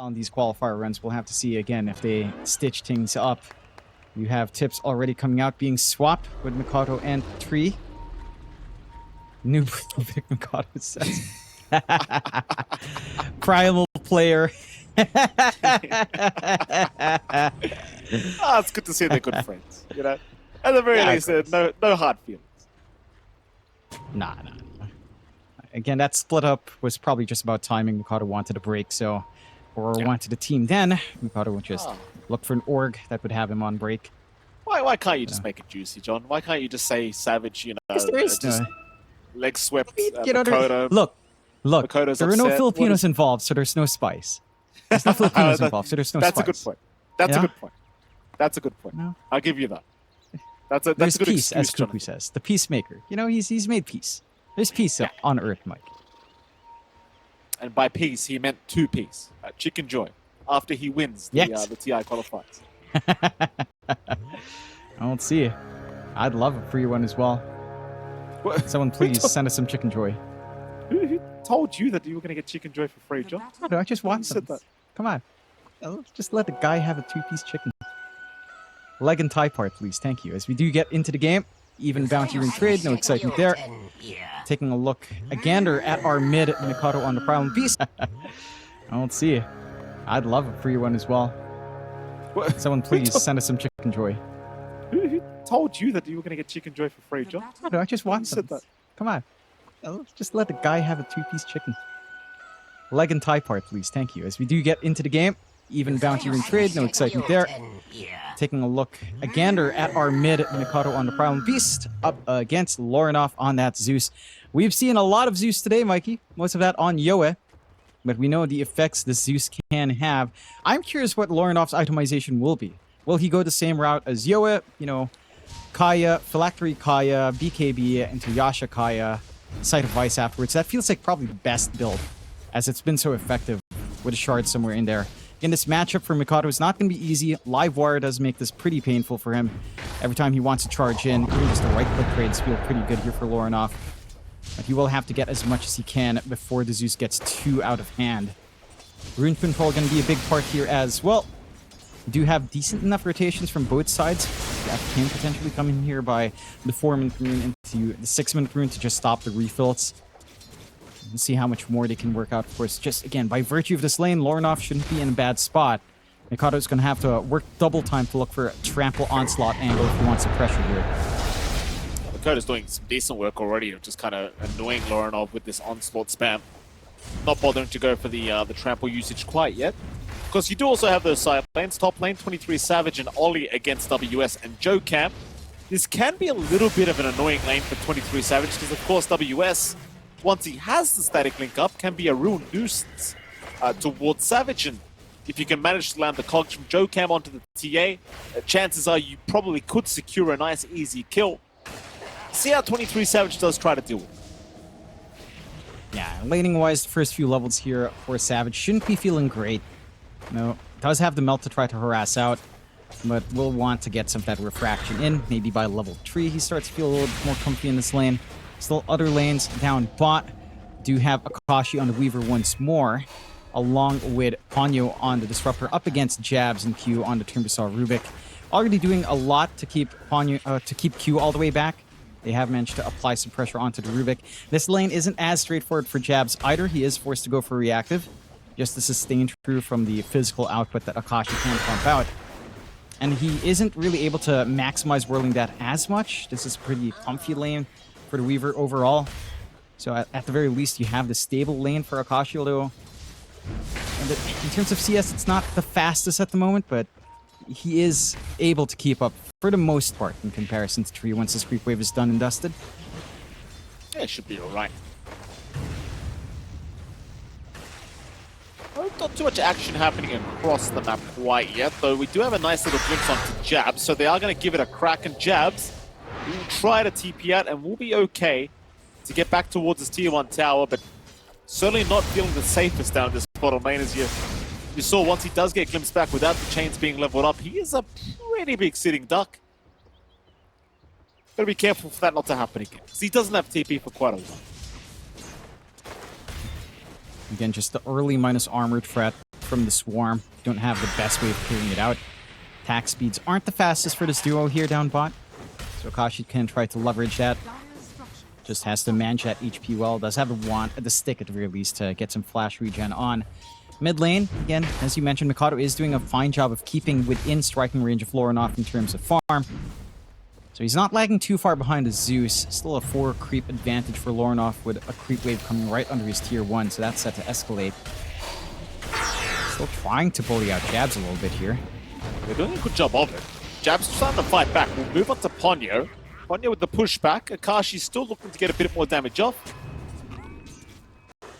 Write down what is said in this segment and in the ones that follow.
on these qualifier runs. We'll have to see again if they stitch things up. You have tips already coming out being swapped with Mikado and Tree. New Vic Mikado says. Primal player. It's good to see they're good friends. You know, at the very least, no hard feelings. Nah. Again, that split up was probably just about timing. Mikado wanted a break, so Aurora wanted a team then. Mikado would just look for an org that would have him on break. Why can't you just make it juicy, John? Why can't you just say Savage, you know, just leg swept Mikado? Look, Mikoto's there are no upset. Filipinos involved, so there's no spice. There's no Filipinos involved, so there's no spice. That's a good point. That's a good point. That's a good point. No? I'll give you that. That's a There's good peace, excuse, as Cuckoo says. The peacemaker. You know, he's made peace. There's peace on Earth, Mike. And by peace, he meant two peace. Chicken Joy. After he wins the TI qualifiers. I don't see it. I'd love a free one as well. What? Someone please send us some Chicken Joy. Who told you that you were going to get Chicken Joy for free, John? I just want said that. Come on. Let's just let the guy have a two-piece chicken. Leg and thigh part, please. Thank you. As we do get into the game, even bounty ring trade, no excitement there. Taking a look, a gander at our mid Mikado on the Primal Beast. I don't see it. I'd love a free one as well. What? Someone please send us some Chicken Joy. Who told you that you were going to get Chicken Joy for free, John? I just want said that. Come on. Let's just let the guy have a two-piece chicken. Leg and thigh part, please. Thank you. As we do get into the game, even bounty ring trade, no excitement there. Taking a look, a gander at our mid Mikado on the Primal Beast, up against Lorinov on that Zeus. We've seen a lot of Zeus today, Mikey. Most of that on Yoe, but we know the effects the Zeus can have. I'm curious what Lorinov's itemization will be. Will he go the same route as Yoe? You know, Kaya, Phylactery Kaya, BKB into Yasha Kaya, Sight of Vice afterwards. That feels like probably the best build, as it's been so effective with a shard somewhere in there. Again, this matchup for Mikado is not going to be easy. Live wire does make this pretty painful for him. Every time he wants to charge in, even just the right-click trades feel pretty good here for Lorinov. But he will have to get as much as he can before the Zeus gets too out of hand. Rune control going to be a big part here as well. We do have decent enough rotations from both sides. That can potentially come in here by the 4-minute rune into the 6-minute rune to just stop the refills. And see how much more they can work out. Of course, just again, by virtue of this lane, Lorinov shouldn't be in a bad spot. Mikado's going to have to work double time to look for a trample onslaught angle if he wants to pressure here. Mikado's doing some decent work already of just kind of annoying Lorinov with this onslaught spam. Not bothering to go for the trample usage quite yet. Because you do also have those side lanes. Top lane, 23 Savage and Ollie against WS and Joe Camp. This can be a little bit of an annoying lane for 23 Savage because, of course, WS, once he has the static link up, can be a real nuisance towards Savage. And if you can manage to land the cogs from Joe Cam onto the TA, chances are you probably could secure a nice, easy kill. See how 23 Savage does try to deal with it. Yeah, laning-wise, the first few levels here for Savage shouldn't be feeling great. No, does have the melt to try to harass out, but will want to get some of that refraction in. Maybe by level 3, he starts to feel a little bit more comfy in this lane. Still other lanes down bot do have Akashi on the Weaver once more, along with Ponyo on the Disruptor up against Jabs and Q on the Turbosar Rubik. Already doing a lot to keep Q all the way back. They have managed to apply some pressure onto the Rubik. This lane isn't as straightforward for Jabs either. He is forced to go for reactive, just to sustain through from the physical output that Akashi can pump out. And he isn't really able to maximize whirling that as much. This is a pretty comfy lane for the Weaver overall. So at the very least, you have the stable lane for Akashi, although in terms of CS, it's not the fastest at the moment, but he is able to keep up for the most part in comparison to Tree once his creep wave is done and dusted. Yeah, it should be alright. Well, not too much action happening across the map quite yet, though we do have a nice little glimpse onto Jabs, so they are going to give it a crack, and Jabs will try to TP out and will be okay to get back towards his tier 1 tower, but certainly not feeling the safest down this bottom lane. As you saw, once he does get glimpsed back without the chains being leveled up, he is a pretty big sitting duck. Gotta be careful for that not to happen again, because he doesn't have TP for quite a while. Again, just the early minus armored threat from the swarm. Don't have the best way of clearing it out. Attack speeds aren't the fastest for this duo here down bot. So Akashi can try to leverage that. Just has to manage that HP well. Does have the stick at the very least to get some flash regen on. Mid lane, again, as you mentioned, Mikado is doing a fine job of keeping within striking range of Lorinov in terms of farm. So he's not lagging too far behind the Zeus. Still a 4 creep advantage for Lorinov with a creep wave coming right under his tier 1, so that's set to escalate. Still trying to bully out Jabs a little bit here. They're doing a good job of it. Jab's starting to fight back. We'll move on to Ponyo. Ponyo with the pushback. Akashi's still looking to get a bit more damage off.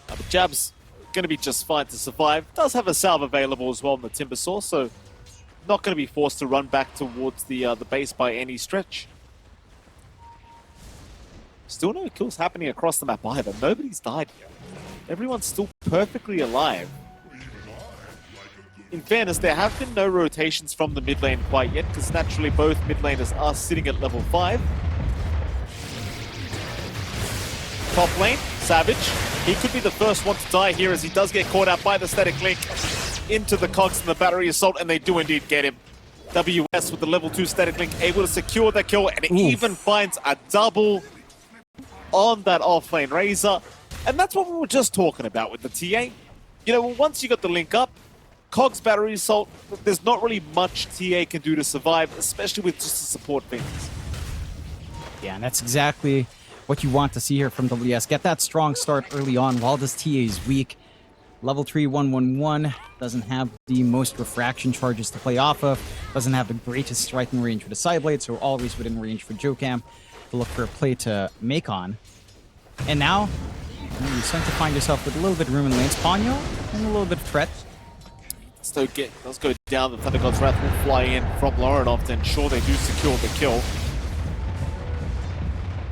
But Jab's going to be just fine to survive. Does have a salve available as well in the Timber Saw, so not going to be forced to run back towards the base by any stretch. Still no kills happening across the map either. Nobody's died here. Everyone's still perfectly alive. In fairness, there have been no rotations from the mid lane quite yet, because naturally both mid laners are sitting at level 5. Top lane, Savage. He could be the first one to die here as he does get caught out by the static link into the cogs and the battery assault, and they do indeed get him. WS with the level 2 static link able to secure that kill, and it even finds a double on that offlane Razor. And that's what we were just talking about with the TA. You know, once you got the link up, Cogs battery assault, there's not really much TA can do to survive, especially with just the support things. Yeah, and that's exactly what you want to see here from WS. Get that strong start early on while this TA is weak. Level 3 111 doesn't have the most refraction charges to play off of, doesn't have the greatest striking range for the side blade, so always within range for Jokam to look for a play to make on. And now, you're starting to find yourself with a little bit of room in lanes. Ponyo and a little bit of threat. Does go down. The Thunder God's Wrath will fly in from Lorinov to ensure they do secure the kill.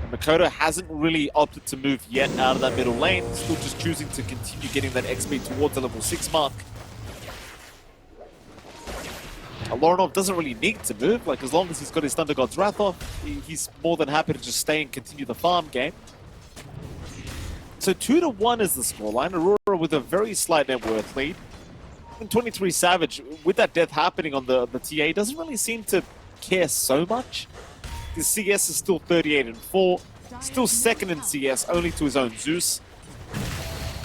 And Makoto hasn't really opted to move yet out of that middle lane, still just choosing to continue getting that XP towards the level 6 mark. Lorinov doesn't really need to move, like as long as he's got his Thunder God's Wrath off, he's more than happy to just stay and continue the farm game. So 2-1 is the scoreline. Aurora with a very slight net worth lead. 23 Savage, with that death happening on the TA, doesn't really seem to care so much. His CS is still 38-4, still second in CS, only to his own Zeus.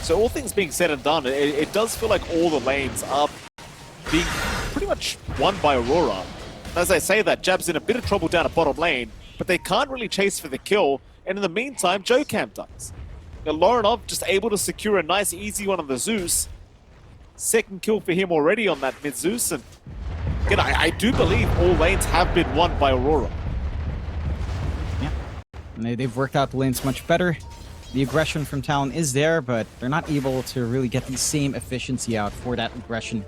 So all things being said and done, it does feel like all the lanes are being pretty much won by Aurora. As I say that, Jab's in a bit of trouble down at bottom lane, but they can't really chase for the kill, and in the meantime, Jokam does. Now, Lorinov just able to secure a nice easy one on the Zeus. Second kill for him already on that mid-Zeus, and again, I do believe all lanes have been won by Aurora. Yeah, and they've worked out the lanes much better. The aggression from Talon is there, but they're not able to really get the same efficiency out for that aggression.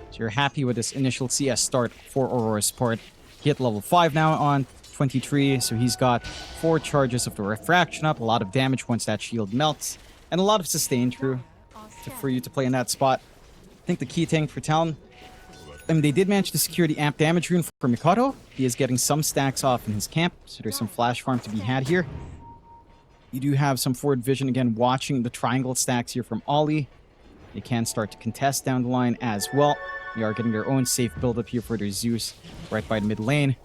So you're happy with this initial CS start for Aurora support. He hit level 5 now on 23, so he's got 4 charges of the refraction up, a lot of damage once that shield melts, and a lot of sustain through for you to play in that spot. I think the key thing for Talon, they did manage to secure the amp damage rune for Mikado. He is getting some stacks off in his camp, so there's some flash farm to be had here. You do have some forward vision again, watching the triangle stacks here from Ollie. They can start to contest down the line as well. They are getting their own safe build-up here for their Zeus right by the mid lane.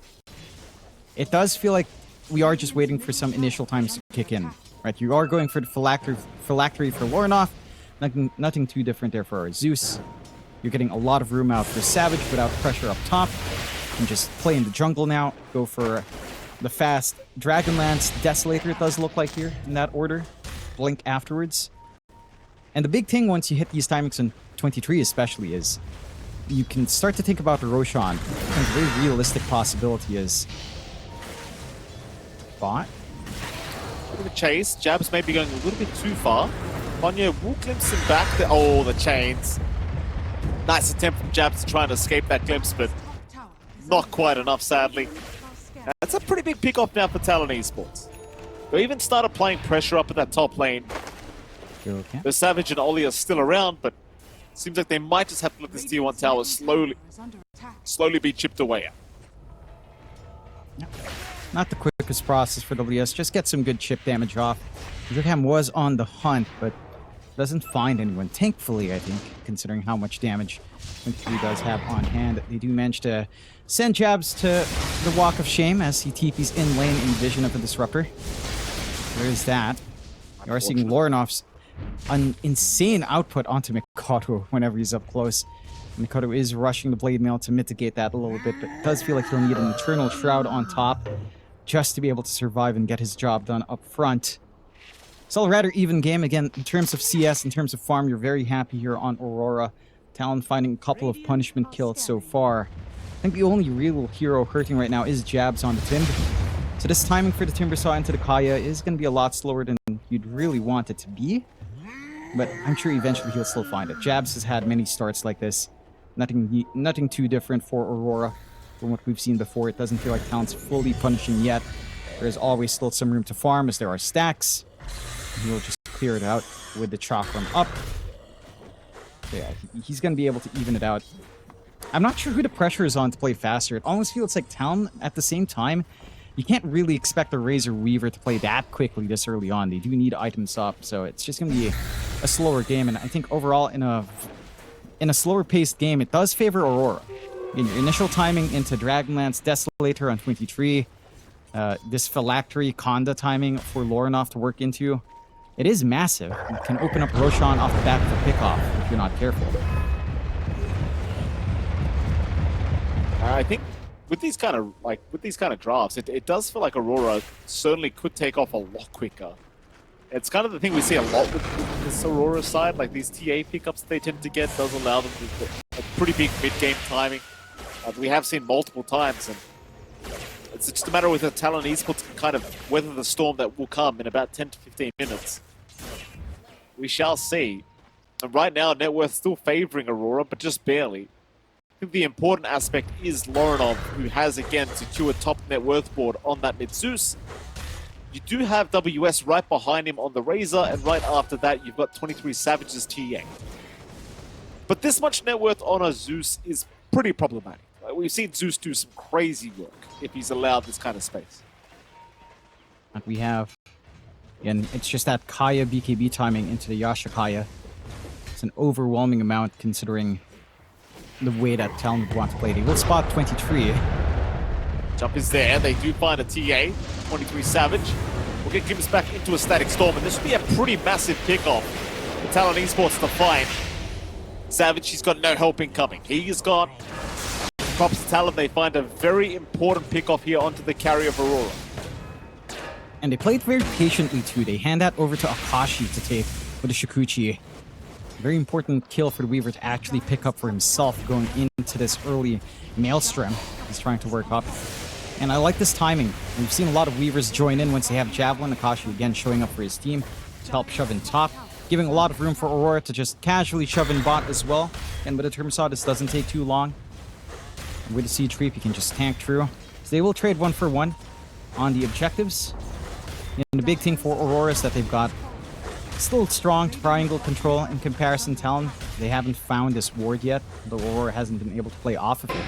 It does feel like we are just waiting for some initial times to kick in. Right, you are going for the phylactery for Lorinov. Nothing too different there for our Zeus. You're getting a lot of room out for Savage without pressure up top. You can just play in the jungle now. Go for the fast Dragonlance Desolator, it does look like here in that order. Blink afterwards. And the big thing once you hit these timings in 23 especially is you can start to think about the Roshan. I think a very realistic possibility is bot. Bit of a chase. Jabs may be going a little bit too far. Ponyo will glimpse him back. Oh, the chains. Nice attempt from Jabs to try and escape that glimpse, but not quite enough, sadly. That's a pretty big pick-off now for Talon Esports. They even started playing pressure up at that top lane. Okay. The Savage and Ollie are still around, but it seems like they might just have to let this tier 1 tower slowly be chipped away at. Yep. Not the quickest process for WS. Just get some good chip damage off. Jokam was on the hunt, but Doesn't find anyone, thankfully, I think, considering how much damage 23 does have on hand. They do manage to send jabs to the Walk of Shame as he TPs in lane in vision of the Disruptor. There is that. You are seeing Loronov's an insane output onto Mikado whenever he's up close. Mikado is rushing the Blade Mail to mitigate that a little bit, but it does feel like he'll need an Eternal Shroud on top just to be able to survive and get his job done up front. Still a rather even game. Again, in terms of CS, in terms of farm, you're very happy here on Aurora. Talon finding a couple of punishment kills so far. I think the only real hero hurting right now is Jabs on the Timber. So this timing for the Timbersaw into the Kaya is going to be a lot slower than you'd really want it to be. But I'm sure eventually he'll still find it. Jabs has had many starts like this. Nothing too different for Aurora from what we've seen before. It doesn't feel like Talon's fully punishing yet. There's always still some room to farm as there are stacks. He'll just clear it out with the Chakram up. So yeah, he's going to be able to even it out. I'm not sure who the pressure is on to play faster. It almost feels like Talon, at the same time, you can't really expect the Razor Weaver to play that quickly this early on. They do need items up, so it's just going to be a slower game. And I think overall, in a slower-paced game, it does favor Aurora. In your initial timing into Dragonlance Desolator on 23, this Phylactery Conda timing for Lorinov to work into, it is massive. You can open up Roshan off the back of a pickoff if you're not careful. I think with these kind of drafts, it does feel like Aurora certainly could take off a lot quicker. It's kind of the thing we see a lot with this Aurora side, like these TA pickups they tend to get does allow them to a pretty big mid-game timing. We have seen multiple times, and it's just a matter with the Talon Esports can kind of weather the storm that will come in about 10 to 15 minutes. We shall see. And right now, net worth still favoring Aurora, but just barely. I think the important aspect is Lorinov, who has again secured top net worth board on that mid Zeus. You do have WS right behind him on the Razor, and right after that, you've got 23 Savage's TA. But this much net worth on a Zeus is pretty problematic. We've seen Zeus do some crazy work if he's allowed this kind of space. And we have, again, it's just that Kaya BKB timing into the Yasha Kaya. It's an overwhelming amount considering the way that Talon would want to play. They will spot 23. Jump is there. They do find a TA. 23 Savage. We'll get Gims back into a static storm, and this will be a pretty massive pickoff for Talon Esports to find. Savage, he's got no help incoming. He is gone. Props to Talon, they find a very important pickoff here onto the carry of Aurora. And they played very patiently too. They hand that over to Akashi to take with the Shikuchi. Very important kill for the Weaver to actually pick up for himself going into this early Maelstrom he's trying to work up. And I like this timing. We've seen a lot of Weavers join in once they have Javelin. Akashi again showing up for his team to help shove in top, giving a lot of room for Aurora to just casually shove in bot as well. And with a Termsaw, this doesn't take too long. And with the Siege Creep, you can just tank through. So they will trade 1-for-1 on the objectives. And the big thing for Aurora is that they've got still strong triangle control in comparison to Talon. They haven't found this ward yet, though Aurora hasn't been able to play off of it.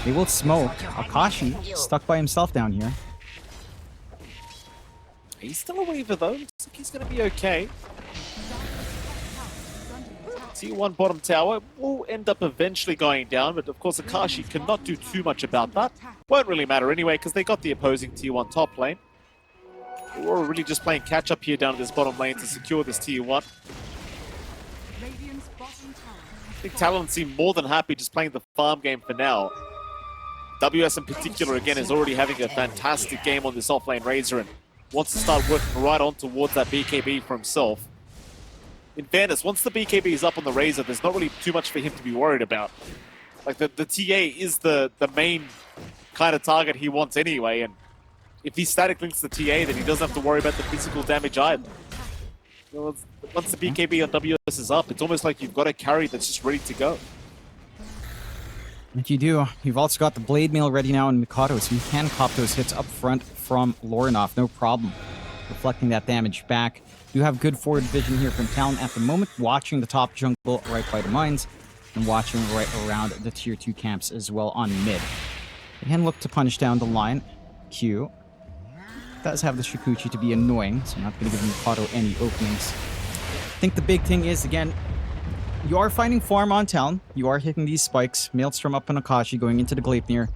They will smoke. Akashi stuck by himself down here. He's still a Weaver though. Looks like he's going to be okay. T1 bottom tower will end up eventually going down, but of course Akashi cannot do too much about that. Won't really matter anyway, because they got the opposing T1 top lane. We're really just playing catch up here down at this bottom lane to secure this T1. I think Talon seem more than happy just playing the farm game for now. WS in particular, again, is already having a fantastic game on this offlane Razor and wants to start working right on towards that BKB for himself. In fairness, once the BKB is up on the Razor, there's not really too much for him to be worried about. Like, the TA is the main kind of target he wants anyway, and if he static links the TA, then he doesn't have to worry about the physical damage either. You know, once the BKB on WS is up, it's almost like you've got a carry that's just ready to go. If you do, you've also got the Blade Mail ready now in Mikado, so you can cop those hits up front from Lorinov, no problem. Reflecting that damage back. You have good forward vision here from Talon at the moment, watching the top jungle right by the mines, and watching right around the tier 2 camps as well on mid. They can look to punish down the line. Q does have the Shikuchi to be annoying, so I'm not going to give Mikado any openings. think the big thing is, again, you are finding farm on Talon. You are hitting these spikes. Maelstrom up on Akashi going into the Gleipnir.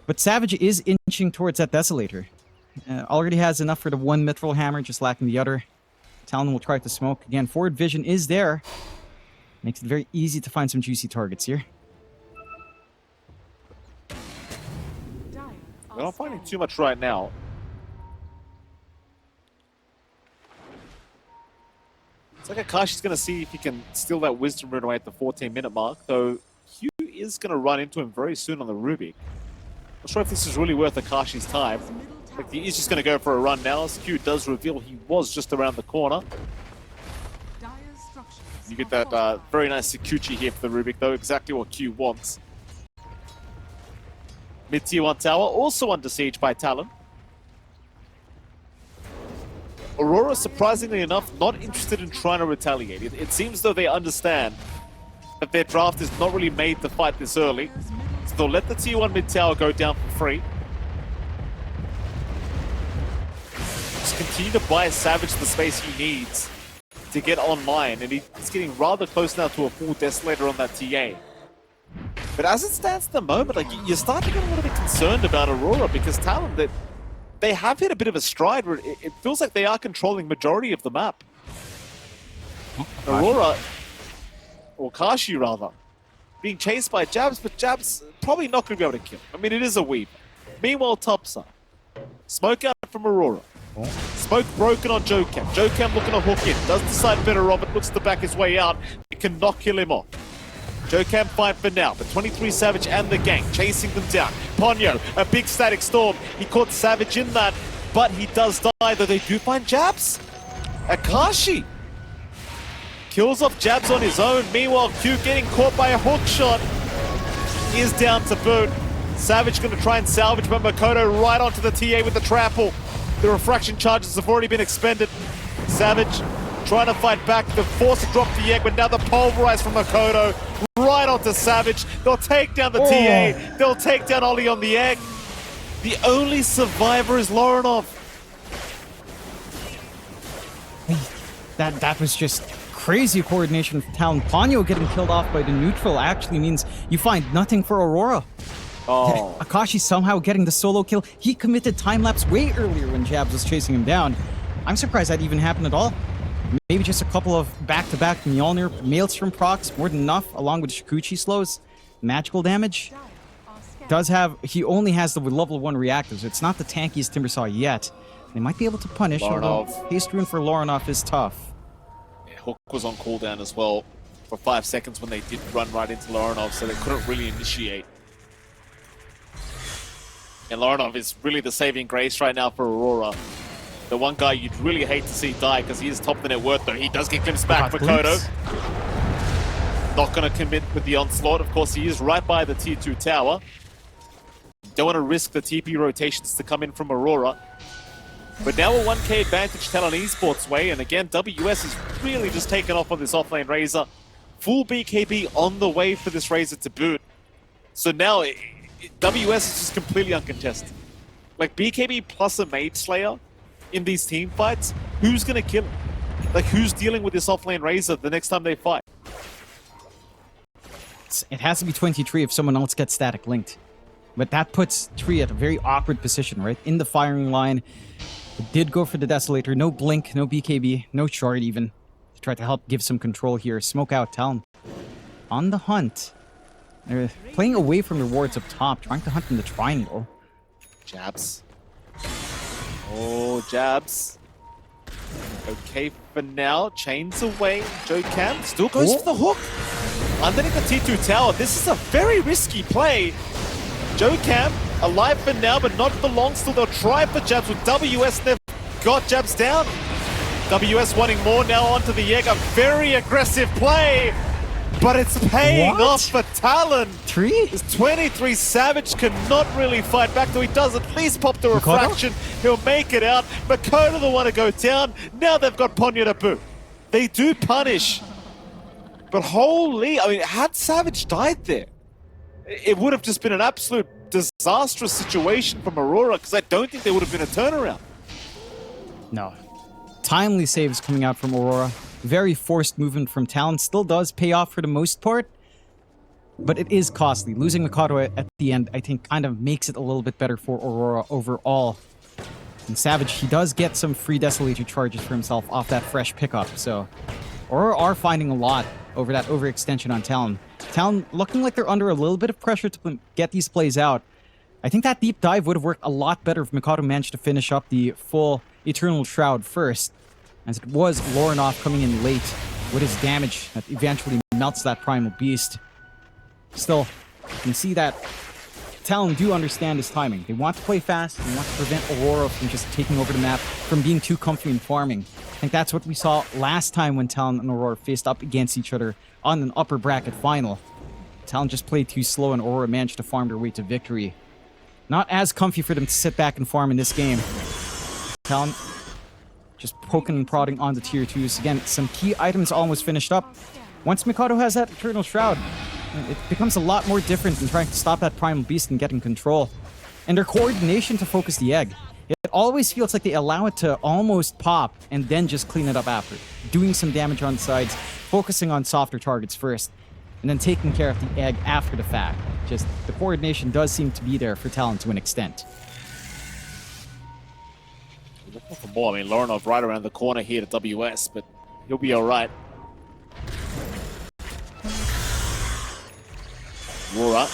But Savage is inching towards that Desolator. Already has enough for the one Mithril Hammer, just lacking the other. Talon will try to smoke. Again, forward vision is there. Makes it very easy to find some juicy targets here. We're not finding too much right now. It's like Akashi's going to see if he can steal that Wisdom Rune away at the 14-minute mark, though Hugh is going to run into him very soon on the Rubik. Not sure if this is really worth Akashi's time. Like, he's just going to go for a run now, as Hugh does reveal he was just around the corner. You get that very nice Sakuchi here for the Rubik, though, exactly what Q wants. Mid-tier 1 tower, also under siege by Talon. Aurora, surprisingly enough, not interested in trying to retaliate. It seems though they understand that their draft is not really made to fight this early. So they'll let the tier 1 mid tower go down for free. Just continue to buy Savage the space he needs to get online, and he's getting rather close now to a full Desolator on that TA. But as it stands at the moment, like, you're starting to get a little bit concerned about Aurora, because Talon, that they have hit a bit of a stride where it feels like they are controlling majority of the map. Aurora, or Kashi rather, being chased by Jabs, but Jabs probably not going to be able to kill. I mean, it is a weave. Meanwhile, topside. Smoke out from Aurora. Smoke broken on Jocam. Jocam looking to hook in. Does decide better of it. Looks to back his way out. It cannot kill him off. Jocam fine for now, but 23 Savage and the gang chasing them down. Ponyo, a big static storm. He caught Savage in that, but he does die, though they do find Jabs. Akashi kills off Jabs on his own. Meanwhile, Q getting caught by a hook shot is down to boot. Savage going to try and salvage, but Makoto right onto the TA with the trample. The refraction charges have already been expended. Savage trying to fight back. The force to drop the egg, but now the pulverize from Makoto. Right onto Savage. They'll take down the TA. They'll take down Ollie on the egg. The only survivor is Lorinov. That was just crazy coordination from Talon. Ponyo getting killed off by the neutral actually means you find nothing for Aurora. Oh. Akashi somehow getting the solo kill. He committed time-lapse way earlier when Jabs was chasing him down. I'm surprised that even happened at all. Maybe just a couple of back-to-back Mjolnir Maelstrom procs, more than enough, along with Shikuchi slows. Magical damage. He only has the level 1 reactive, so it's not the tankiest Timbersaw yet. They might be able to punish, although haste rune for Lorinov is tough. Yeah, Hook was on cooldown as well for 5 seconds when they did run right into Lorinov, so they couldn't really initiate. And Lorinov is really the saving grace right now for Aurora. The one guy you'd really hate to see die because he is top of the net worth, though. He does get glimpsed back for Kodo. Not going to commit with the onslaught. Of course, he is right by the tier 2 tower. Don't want to risk the TP rotations to come in from Aurora. But now a 1k advantage Talon Esports way, and again, WS is really just taken off on this offlane Razor. Full BKB on the way for this Razor to boot. So now, WS is just completely uncontested. Like, BKB plus a Mage Slayer in these team fights, who's going to kill him? Like, who's dealing with this offlane Razor the next time they fight? It has to be 23 if someone else gets static linked. But that puts Tree at a very awkward position, right? In the firing line. It did go for the Desolator. No Blink, no BKB, no Shard even. To try to help give some control here. Smoke out Talon. On the hunt. They're playing away from the wards up top, trying to hunt in the triangle. Jabs. Oh, Jabs. Okay for now. Chains away. Jocam still goes for the hook. Underneath the T2 tower. This is a very risky play. Jocam alive for now, but not for long. Still, they'll try for Jabs with WS. They've got Jabs down. WS wanting more now onto the egg. A very aggressive play. But it's paying off for Talon. This 23 Savage cannot really fight back, though he does at least pop the refraction. He'll make it out. Makoto the one to go down. Now they've got Ponyo to boot. They do punish. But holy, I mean, had Savage died there, it would have just been an absolute disastrous situation from Aurora, because I don't think there would have been a turnaround. No. Timely saves coming out from Aurora. Very forced movement from Talon. Still does pay off for the most part, but it is costly. Losing Mikado at the end, I think, kind of makes it a little bit better for Aurora overall. And Savage, he does get some free Desolator charges for himself off that fresh pickup, so Aurora are finding a lot over that overextension on Talon. Talon looking like they're under a little bit of pressure to get these plays out. I think that deep dive would have worked a lot better if Mikado managed to finish up the full Eternal Shroud first, as it was Lorinov coming in late with his damage that eventually melts that Primal Beast. Still, you can see that Talon do understand his timing. They want to play fast, they want to prevent Aurora from just taking over the map, from being too comfy in farming. I think that's what we saw last time when Talon and Aurora faced up against each other on an upper bracket final. Talon just played too slow and Aurora managed to farm their way to victory. Not as comfy for them to sit back and farm in this game. Talon just poking and prodding on the tier 2s. Again, some key items almost finished up. Once Mikado has that Eternal Shroud, it becomes a lot more different than trying to stop that Primal Beast and getting control. And their coordination to focus the egg. It always feels like they allow it to almost pop and then just clean it up after. Doing some damage on the sides, focusing on softer targets first, and then taking care of the egg after the fact. Just the coordination does seem to be there for Talon to an extent. Looking for more. I mean, Lorinov right around the corner here to WS, but he'll be alright. Aurora.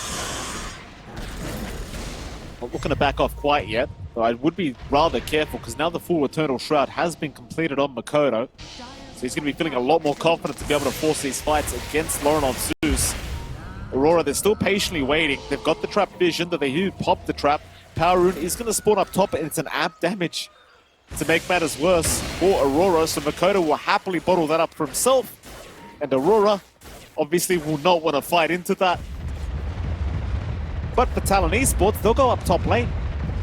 Not looking to back off quite yet, but I would be rather careful because now the full Eternal Shroud has been completed on Mikado. So he's going to be feeling a lot more confident to be able to force these fights against Lorinov Zeus. Aurora, they're still patiently waiting. They've got the trap vision that they do pop the trap. Power Rune is going to spawn up top and it's an amp damage to make matters worse for Aurora. So Mikado will happily bottle that up for himself. And Aurora obviously will not want to fight into that. But for Talon Esports, they'll go up top lane.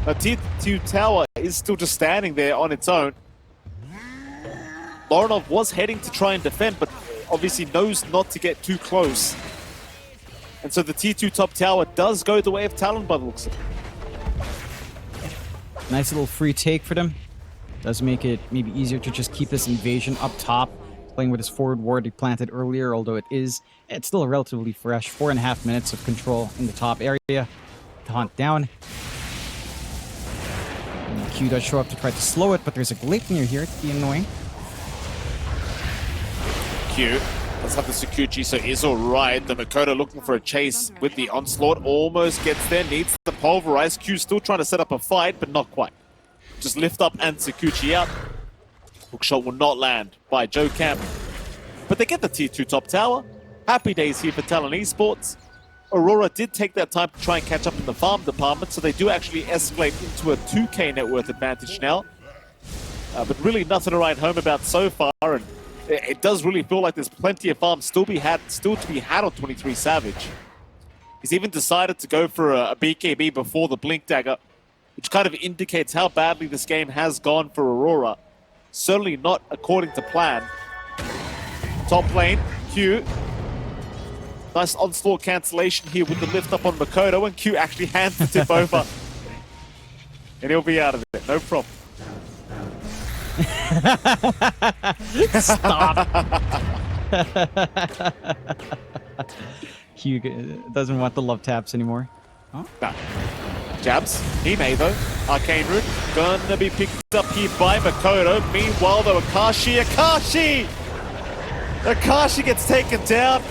The T2 tower is still just standing there on its own. Lorinov was heading to try and defend, but obviously knows not to get too close. And so the T2 top tower does go the way of Talon by the looks of it. Nice little free take for them. Does make it maybe easier to just keep this invasion up top. Playing with his forward ward he planted earlier, although it's still a relatively fresh 4.5 minutes of control in the top area. To hunt down. And the Q does show up to try to slow it, but there's a Gleipnir here to be annoying. Q. Let's have the Sakuchi, so is alright. The Mikado looking for a chase with the onslaught. Almost gets there, needs the pulverize. Q still trying to set up a fight, but not quite. Just lift up and Sakuchi out. Hookshot will not land by Joe Camp. But they get the T2 top tower. Happy days here for Talon Esports. Aurora did take that time to try and catch up in the farm department, so they do actually escalate into a 2k net worth advantage now. But really nothing to write home about so far, and it does really feel like there's plenty of farms still to be had on 23 Savage. He's even decided to go for a BKB before the Blink Dagger, which kind of indicates how badly this game has gone for Aurora. Certainly not according to plan. Top lane, Q. Nice onslaught cancellation here with the lift up on Mikado, and Q actually hands the tip over. And he'll be out of it, no problem. Stop. Q doesn't want the love taps anymore. Huh? No. Jabs. He may though. Arcane Root gonna be picked up here by Mikado. Meanwhile though, Akashi gets taken down.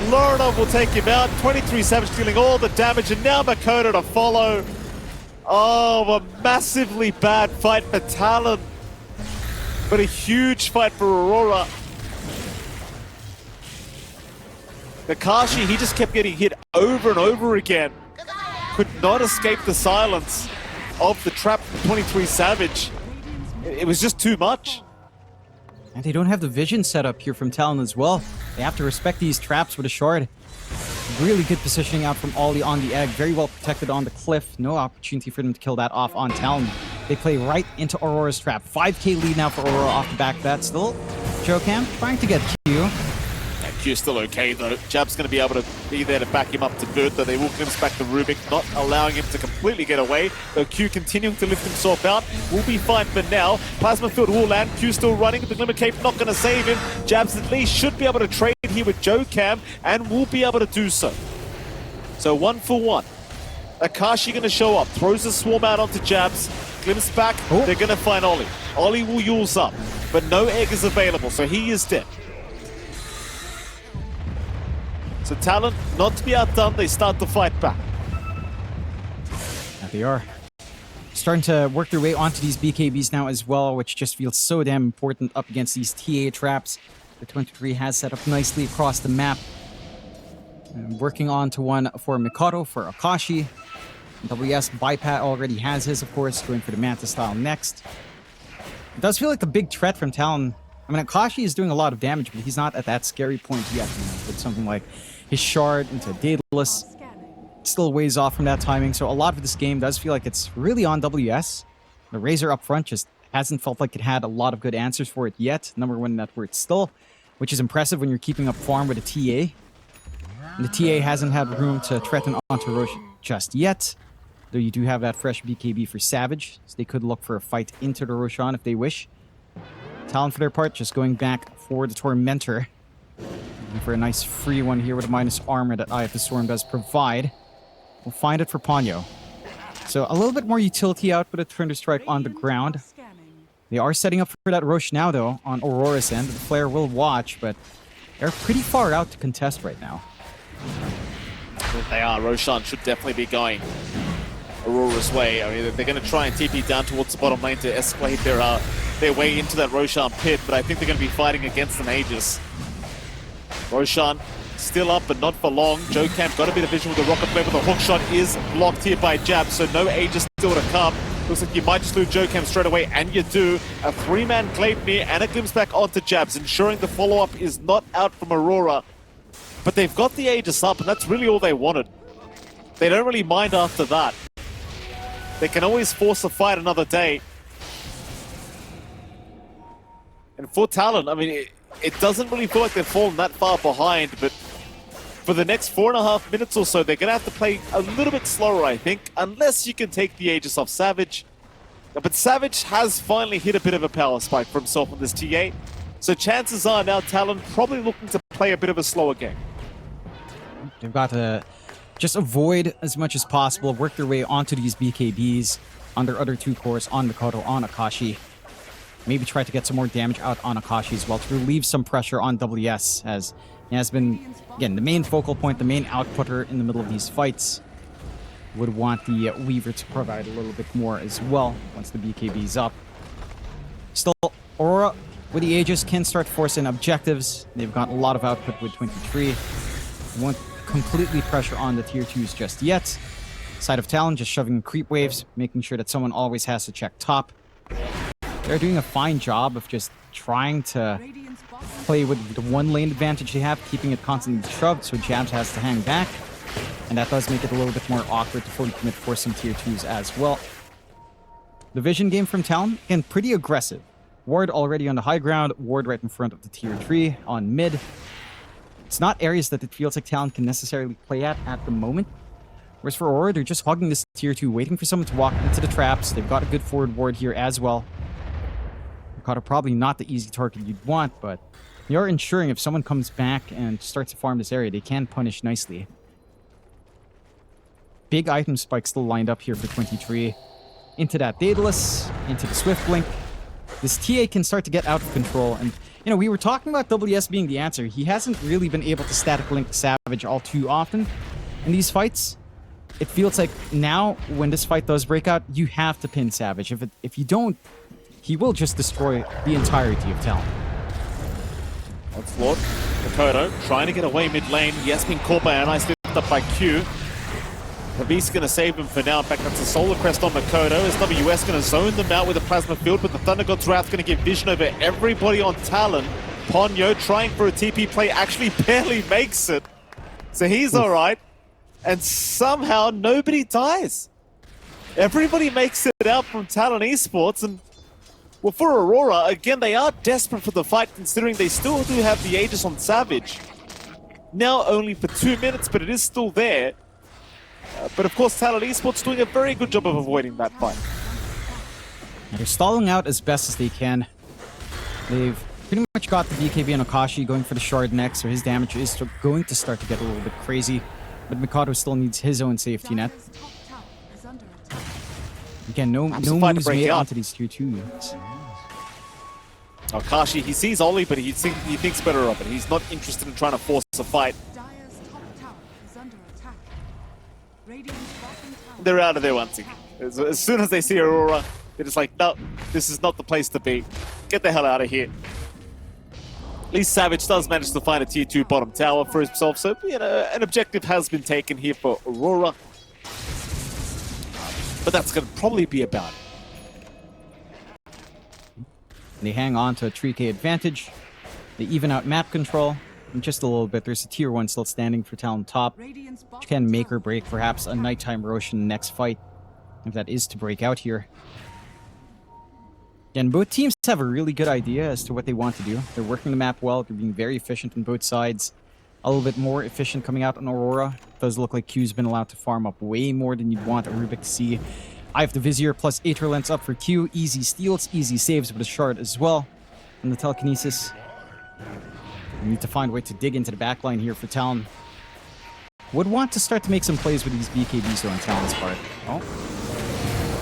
Lorinov will take him out. 23 Savage dealing all the damage, and now Mikado to follow. Oh, a massively bad fight for Talon, but a huge fight for Aurora. Akashi, he just kept getting hit over and over again. Could not escape the silence of the trap from 23 Savage. It was just too much. And they don't have the vision set up here from Talon as well. They have to respect these traps with a shard. Really good positioning out from Ollie on the egg. Very well protected on the cliff. No opportunity for them to kill that off on Talon. They play right into Aurora's trap. 5k lead now for Aurora off the back of that. Still, Joe Cam trying to get Q. Q's still okay though. Jab's going to be able to be there to back him up to boot, though they will glimpse back the Rubik, not allowing him to completely get away. Though Q continuing to lift himself out, will be fine for now. Plasma Field will land, Q still running, the Glimmer Cape not going to save him. Jabs at least should be able to trade here with Joe Cam, and will be able to do so. So 1 for 1. Akashi going to show up, throws a swarm out onto Jabs, glimpse back, they're going to find Ollie. Ollie will use up, but no egg is available, so he is dead. So Talon, not to be outdone, they start to fight back. There they are. Starting to work their way onto these BKBs now as well, which just feels so damn important up against these TA traps. The 23 has set up nicely across the map. Working on to one for Mikado, for Akashi. WS Bipad already has his, of course, going for the Manta style next. It does feel like the big threat from Talon. I mean, Akashi is doing a lot of damage, but he's not at that scary point yet. You know, with something like his shard into Daedalus. Still ways off from that timing, so a lot of this game does feel like it's really on WS. The Razor up front just hasn't felt like it had a lot of good answers for it yet. #1 net worth still, which is impressive when you're keeping up farm with a TA. And the TA hasn't had room to threaten onto Roche just yet, though you do have that fresh BKB for Savage, so they could look for a fight into the Roshan if they wish. Talon, for their part, just going back for the Tormentor. Looking for a nice free one here with a minus armor that Eye of the Storm does provide. We'll find it for Ponyo. So a little bit more utility out with a Thunder Strike on the ground. They are setting up for that Roche now, though, on Aurora's end. The Flare will watch, but they're pretty far out to contest right now. They are. Roshan should definitely be going Aurora's way. I mean, they're going to try and TP down towards the bottom lane to escalate their way into that Roshan pit, but I think they're going to be fighting against an Aegis. Roshan still up, but not for long. Joe Camp got a bit of vision with the rocket flare, but the hook shot is blocked here by Jab, so no Aegis still to come. Looks like you might just lose Joe Camp straight away, and you do. A 3-man Gleipnir and a glimpse back onto Jabs, ensuring the follow-up is not out from Aurora. But they've got the Aegis up, and that's really all they wanted. They don't really mind after that. They can always force a fight another day. And for Talon, I mean, it doesn't really feel like they've fallen that far behind, but for the next 4.5 minutes or so, they're going to have to play a little bit slower, I think, unless you can take the Aegis off Savage. But Savage has finally hit a bit of a power spike for himself on this T8, so chances are now Talon probably looking to play a bit of a slower game. They've got to just avoid as much as possible, work their way onto these BKBs on their other 2 cores, on Mikado, on Akashi. Maybe try to get some more damage out on Akashi as well to relieve some pressure on WS, as he has been, again, the main focal point, the main outputter in the middle of these fights. Would want the Weaver to provide a little bit more as well once the BKB is up. Still, Aurora with the Aegis can start forcing objectives. They've got a lot of output with 23. Won't completely pressure on the tier 2s just yet. Side of Talon just shoving creep waves, making sure that someone always has to check top. They're doing a fine job of just trying to play with the 1 lane advantage they have, keeping it constantly shoved, so Jabs has to hang back. And that does make it a little bit more awkward to fully commit for some tier 2s as well. The vision game from Talon, again, pretty aggressive. Ward already on the high ground, Ward right in front of the tier 3 on mid. It's not areas that it feels like Talon can necessarily play at the moment. Whereas for Aurora, they're just hogging this tier 2, waiting for someone to walk into the traps. They've got a good forward ward here as well. Mikado probably not the easy target you'd want, but they are ensuring if someone comes back and starts to farm this area, they can punish nicely. Big item spike still lined up here for 23. Into that Daedalus, into the Swift Blink. This TA can start to get out of control, and you know, we were talking about WS being the answer. He hasn't really been able to static link Savage all too often in these fights. It feels like now, when this fight does break out, you have to pin Savage. If you don't, he will just destroy the entirety of Talon. Onslaught, Mikado trying to get away mid lane. He has been caught by an ice, lift up by Q. The Beast's going to save him for now. In fact, that's a Solar Crest on Mikado. SWS going to zone them out with a Plasma Field, but the Thunder God's Wrath going to give vision over everybody on Talon. Ponyo trying for a TP play actually barely makes it. So he's alright. And somehow nobody dies. Everybody makes it out from Talon Esports, and well, for Aurora, again, they are desperate for the fight considering they still do have the Aegis on Savage. Now only for 2 minutes, but it is still there. But of course, Talon Esports doing a very good job of avoiding that fight. And they're stalling out as best as they can. They've pretty much got the BKB and Akashi going for the shard next, so his damage is going to start to get a little bit crazy. But Mikado still needs his own safety net. Again, no moves made onto these tier 2 units. Akashi, he sees Oli, but he thinks better of it. He's not interested in trying to force a fight. They're out of there once again. As soon as they see Aurora, they're just like, no, this is not the place to be. Get the hell out of here. At least Savage does manage to find a tier 2 bottom tower for himself, so you know, an objective has been taken here for Aurora. But that's going to probably be about it. They hang on to a 3K advantage. They even out map control. In just a little bit, there's a tier 1 still standing for Talon top, which can make or break perhaps a nighttime Roshan next fight, if that is to break out here. Again, both teams have a really good idea as to what they want to do. They're working the map well, they're being very efficient on both sides. A little bit more efficient coming out on Aurora. It does look like Q's been allowed to farm up way more than you'd want a Rubik to see. I have the Vizier plus Aether Lens up for Q. Easy steals, easy saves with a shard as well. And the telekinesis. We need to find a way to dig into the backline here for Talon. Would want to start to make some plays with these BKBs though on Talon's part. Oh.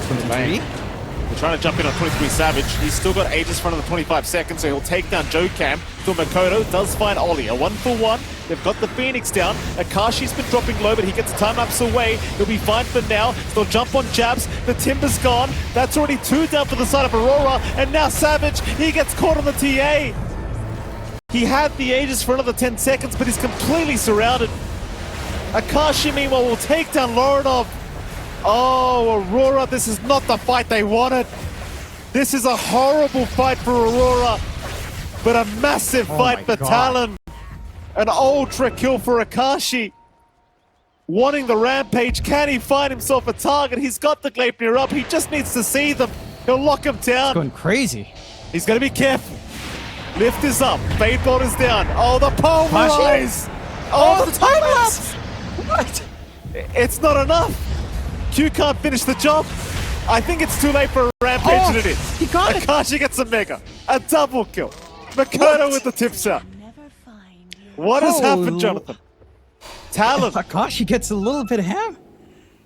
23. They're trying to jump in on 23 Savage. He's still got Aegis front of the 25 seconds, so he'll take down Jokam. So Makoto does find Oli. A 1-for-1. They've got the Phoenix down. Akashi's been dropping low, but he gets a time-lapse away. He'll be fine for now. They'll jump on jabs. The Timber's gone. That's already 2 down for the side of Aurora. And now Savage, he gets caught on the TA. He had the Aegis for another 10 seconds, but he's completely surrounded. Akashi, meanwhile, will take down Lorinov. Oh, Aurora, this is not the fight they wanted. This is a horrible fight for Aurora, but a massive fight for Talon. An ultra kill for Akashi. Wanting the rampage, can he find himself a target? He's got the Gleipnir up, he just needs to see them. He'll lock him down. It's going crazy. He's going to be careful. Lift is up, Fade Bolt is down. Oh, the pulverize! Oh, the time-lapse! What? It's not enough. Q can't finish the job. I think it's too late for a rampage, and it is. He got it. Akashi gets a mega. A double kill. Makoto with the tips out. What has happened, Jonathan? Talon. Akashi gets a little bit of ham.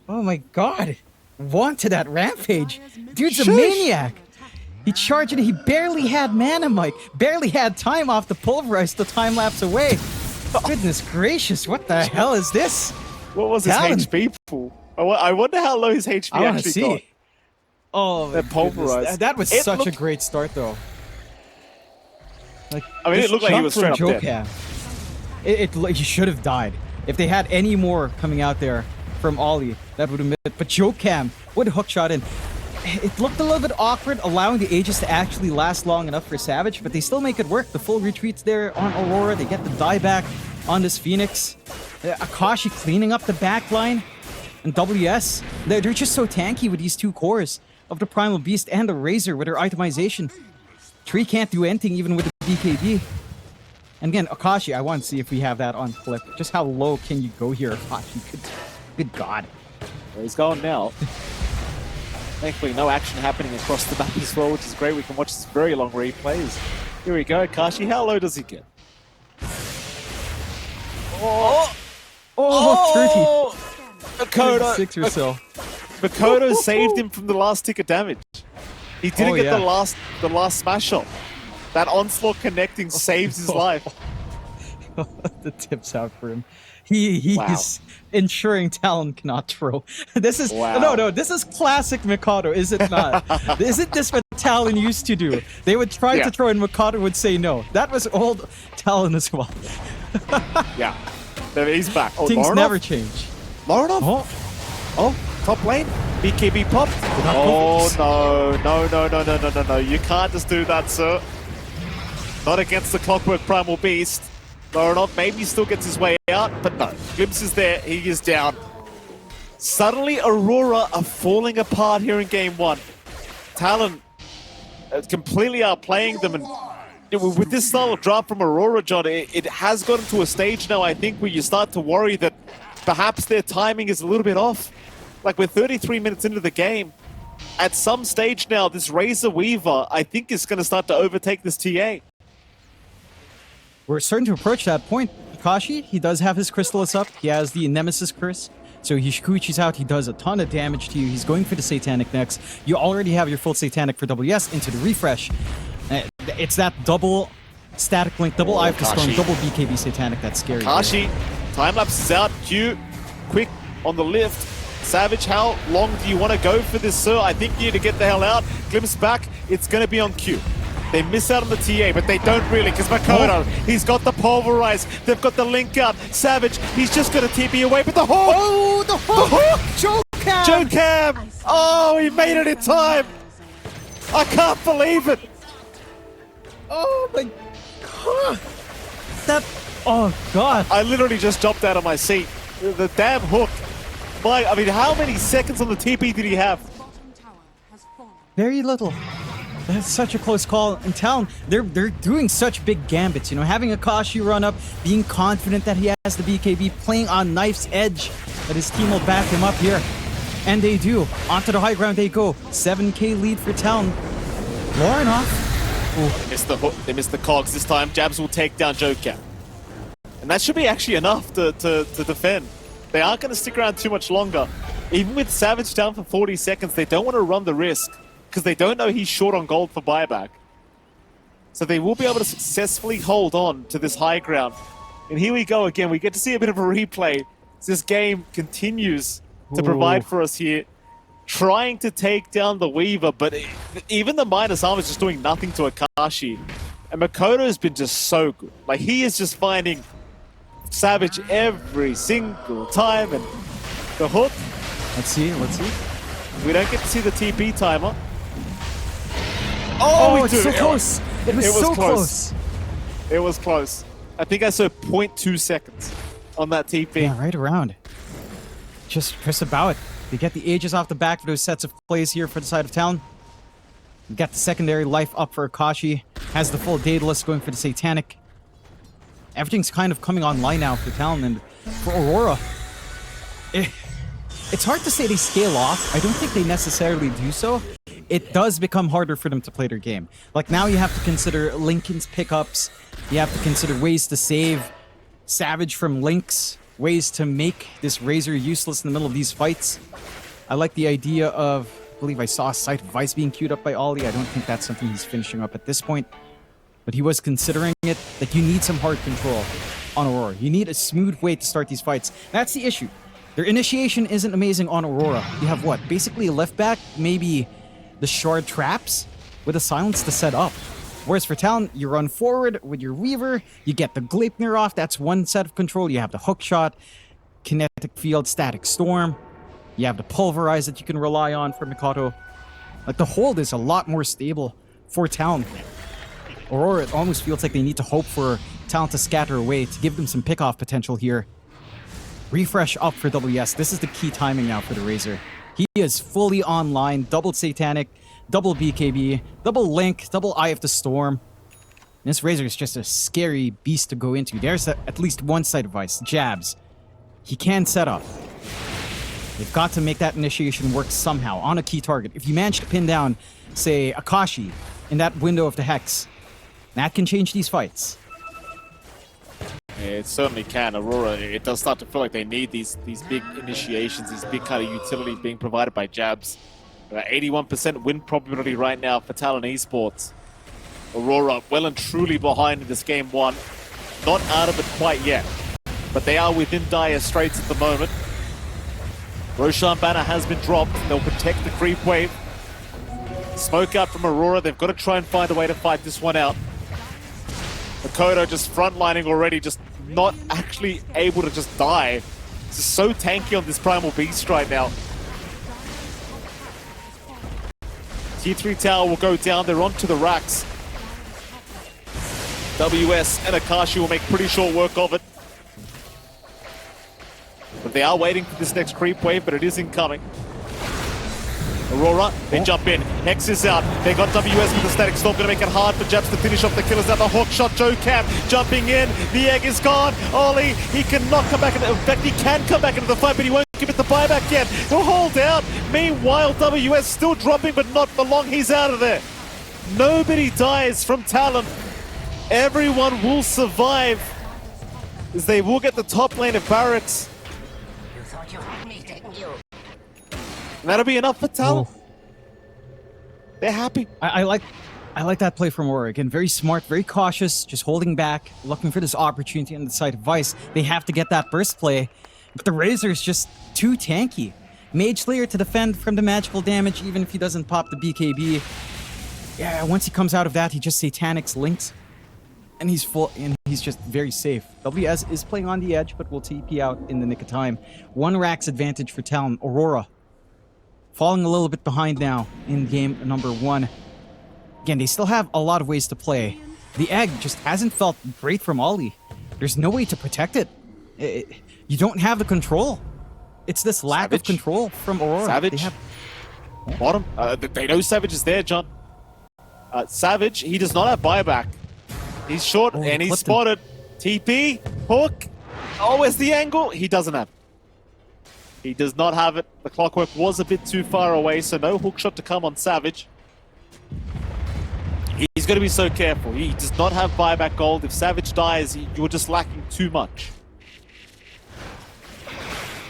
Oh my god. Wanted that rampage. Dude's a maniac. He charged it. He barely had mana, Mike. Barely had time off the pulverize the time lapse away. Goodness gracious. What the hell is this? What was his HP pool? I wonder how low his HP actually got. Oh, that pulverized. That was such a great start, though. Like, I mean, it looked like he was straight up dead. He should have died. If they had any more coming out there from Ollie, that would have been it. But Jokam, what a hook shot in. It looked a little bit awkward, allowing the Aegis to actually last long enough for Savage, but they still make it work. The full retreat's there on Aurora. They get the dieback on this Phoenix. Akashi cleaning up the backline. And WS, they're just so tanky with these 2 cores of the Primal Beast and the Razor with their itemization. Tree can't do anything even with the BKB. And again, Akashi, I want to see if we have that on clip. Just how low can you go here, Akashi? Good God. Well, he's going now. Thankfully, no action happening across the map as well, which is great. We can watch this very long replays. Here we go, Akashi. How low does he get? Oh, 30. Makoto. 6 or so. Makoto saved him from the last tick of damage. He didn't get the last smash shot. That onslaught connecting saves his life. The tips out for him. He's ensuring Talon cannot throw. This is no. This is classic Mikado, is it not? Isn't this what Talon used to do? They would try to throw, and Mikado would say no. That was old Talon as well. Yeah, he's back. Oh, things Lorinov? Never change. Lorinov? Oh, top lane. BKB popped. Oh no! You can't just do that, sir. Not against the Clockwork Primal Beast. Lorinov maybe still gets his way out, but no. Glimpse is there. He is down. Suddenly, Aurora are falling apart here in Game 1. Talon completely outplaying them, and With this style of draft from Aurora, John, it has gotten to a stage now, I think, where you start to worry that perhaps their timing is a little bit off. Like, we're 33 minutes into the game. At some stage now, this Razor Weaver, I think, is going to start to overtake this TA. We're starting to approach that point. Akashi, he does have his Chrysalis up. He has the Nemesis Curse. So Hishikuichi's out. He does a ton of damage to you. He's going for the Satanic next. You already have your full Satanic for WS into the refresh. It's that double static link, double Eye of the Storm, double BKB Satanic. That's scary. Akashi, time-lapse is out. Q, quick on the lift. Savage, how long do you want to go for this, sir? I think you need to get the hell out. Glimpse back, it's going to be on Q. They miss out on the TA, but they don't really, because Makoto, he's got the Pulverize, they've got the link up. Savage, he's just going to TP away, but the hook! Oh, the hook! Jokam! Oh, he made it in time! I can't believe it! Oh my god! Oh god! I literally just jumped out of my seat. The damn hook. I mean, how many seconds on the TP did he have? Very little. That's such a close call. And Talon, they're doing such big gambits, you know, having Akashi run up, being confident that he has the BKB, playing on knife's edge, that his team will back him up here. And they do. Onto the high ground they go. 7k lead for Talon. Lauren off. They missed the hook. They missed the cogs this time. Jabs will take down Jokam. And that should be actually enough to defend. They aren't going to stick around too much longer. Even with Savage down for 40 seconds, they don't want to run the risk because they don't know he's short on gold for buyback. So they will be able to successfully hold on to this high ground. And here we go again. We get to see a bit of a replay. This game continues to provide for us here. Trying to take down the Weaver, but even the minus armor is just doing nothing to Akashi. And Makoto has been just so good. Like, he is just finding Savage every single time, and the hook. Let's see. We don't get to see the TP timer. Oh, we it's do. so close. It was so close. It was close. I think I saw 0.2 seconds on that TP. Yeah, right around. Just about. They get the Aegis off the back for those sets of plays here for the side of Talon. We got the secondary life up for Akashi. Has the full Daedalus going for the Satanic. Everything's kind of coming online now for Talon, and for Aurora. It's hard to say they scale off. I don't think they necessarily do so. It does become harder for them to play their game. Like, now you have to consider Lincoln's pickups. You have to consider ways to save Savage from links. Ways to make this Razor useless in the middle of these fights. I like the idea of, I believe I saw a Sight of Vice being queued up by Ollie. I don't think that's something he's finishing up at this point. But he was considering it. Like, you need some hard control on Aurora. You need a smooth way to start these fights. That's the issue. Their initiation isn't amazing on Aurora. You have what? Basically a left back, maybe the shard traps with a silence to set up. Whereas for Talon, you run forward with your Weaver, you get the Gleipnir off, that's one set of control. You have the hook shot, kinetic field, static storm. You have the pulverize that you can rely on for Mikoto. Like, the hold is a lot more stable for Talon. Aurora, it almost feels like they need to hope for Talon to scatter away to give them some pick-off potential here. Refresh up for WS. This is the key timing now for the Razor. He is fully online, double Satanic, double BKB, double Link, double Eye of the Storm. And this Razor is just a scary beast to go into. There's at least one side device, Jabs. He can set up. They've got to make that initiation work somehow on a key target. If you manage to pin down, say, Akashi in that window of the Hex, that can change these fights. It certainly can. Aurora, it does start to feel like they need these big initiations, these big kind of utility being provided by Jabs. 81% win probability right now for Talon Esports. Aurora well and truly behind in this game one. Not out of it quite yet, but they are within dire straits at the moment. Roshan banner has been dropped. They'll protect the creep wave. Smoke out from Aurora. They've got to try and find a way to fight this one out. Makoto just frontlining already, just not actually able to just die. It's just so tanky on this Primal Beast right now. T3 tower will go down. They're onto the racks. WS and Akashi will make pretty short work of it. But they are waiting for this next creep wave, but it is incoming. Aurora, they jump in. Hex is out. They got WS with the static storm, gonna make it hard for Japs to finish off the killers at the hook shot. Joe Cam jumping in. The egg is gone. Ollie, he cannot come back. In fact, he can come back into the fight, but he won't give it the buyback yet. He'll hold out. Meanwhile, WS still dropping, but not for long. He's out of there. Nobody dies from Talon. Everyone will survive, as they will get the top lane of barracks. You thought you had me, didn't you? And that'll be enough for Talon. Oh. They're happy. I like that play from Aurora. Again, very smart, very cautious, just holding back, looking for this opportunity on the side of Vice. They have to get that burst play, but the Razor is just too tanky. Mage Slayer to defend from the magical damage, even if he doesn't pop the BKB. Yeah, once he comes out of that, he just Satanics links, and he's full, and he's just very safe. WS is playing on the edge, but will TP out in the nick of time. One Rax advantage for Talon. Aurora falling a little bit behind now in game number 1. Again, they still have a lot of ways to play. The egg just hasn't felt great from Ollie. There's no way to protect it. You don't have the control. It's this lack of control from Aurora. Savage. Bottom. They know Savage is there, John. Savage, he does not have buyback. He's short and he's spotted. TP, hook. Oh, where's the angle? He doesn't have it. He does not have it. The clockwork was a bit too far away, so no hook shot to come on Savage. He's going to be so careful. He does not have buyback gold. If Savage dies, you're just lacking too much.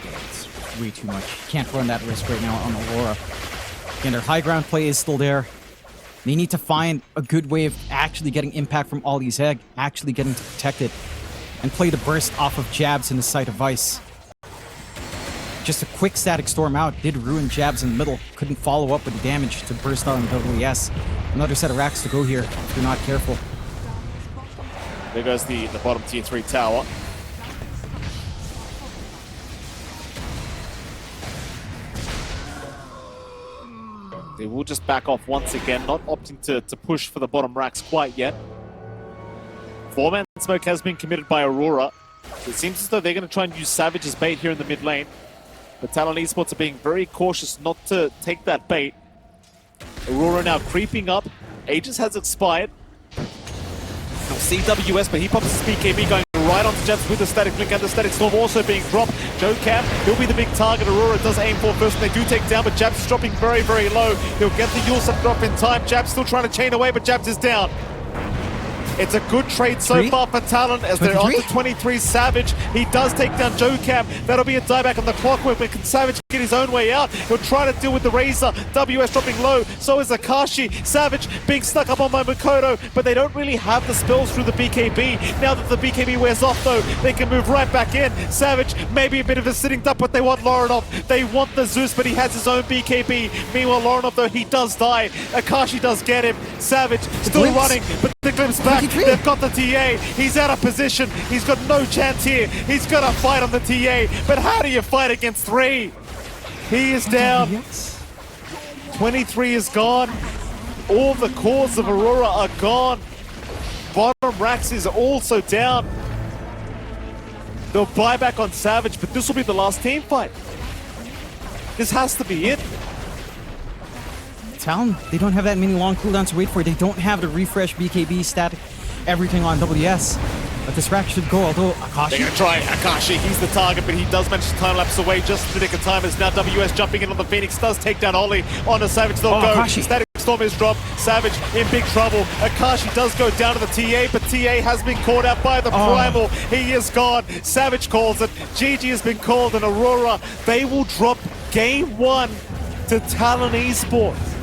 It's way too much. Can't run that risk right now on Aurora. Again, their high ground play is still there. They need to find a good way of actually getting impact from Ollie's egg, actually getting to protect it, and play the burst off of jabs in the sight of Vice. Just a quick static storm out did ruin jabs in the middle. Couldn't follow up with the damage to burst on WS. Another set of racks to go here if you're not careful. There goes the bottom tier 3 tower. They will just back off once again, not opting to push for the bottom racks quite yet. 4-man smoke has been committed by Aurora. It seems as though they're going to try and use Savage as bait here in the mid lane. But Talon Esports are being very cautious not to take that bait. Aurora now creeping up. Aegis has expired. We'll see WS, but he pops his BKB going right onto Japs with the static blink and the static storm also being dropped. Joe Cam, he'll be the big target. Aurora does aim for first, and they do take down, but Japs is dropping very, very low. He'll get the Yulsa drop in time. Japs still trying to chain away, but Japs is down. It's a good trade so far for Talon as they're on to 23 Savage. He does take down Joe Cam. That'll be a dieback on the clockwork, but can Savage get his own way out? He'll try to deal with the Razor. WS dropping low, so is Akashi. Savage being stuck up on by Makoto, but they don't really have the spells through the BKB. Now that the BKB wears off though, they can move right back in. Savage, maybe a bit of a sitting duck, but they want Lorenov. They want the Zeus, but he has his own BKB. Meanwhile, Lorenov though, he does die. Akashi does get him. Savage still running, but the glimpse back. They've got the TA. He's out of position. He's got no chance here. He's got to fight on the TA. But how do you fight against 3? He is down. 23 is gone. All the cores of Aurora are gone. Bottom Rax is also down. They'll buy back on Savage, but this will be the last team fight. This has to be it. Talon, they don't have that many long cooldowns to wait for. They don't have the refresh BKB static, everything on WS. But this rack should go, although Akashi... They're going to try Akashi. He's the target, but he does manage to time lapse away just in the nick of time as now WS jumping in on the Phoenix. Does take down Ollie onto Savage. They'll go. Akashi. Static Storm is dropped. Savage in big trouble. Akashi does go down to the TA, but TA has been caught out by the Primal. He is gone. Savage calls it. GG has been called, and Aurora, they will drop game 1 to Talon Esports.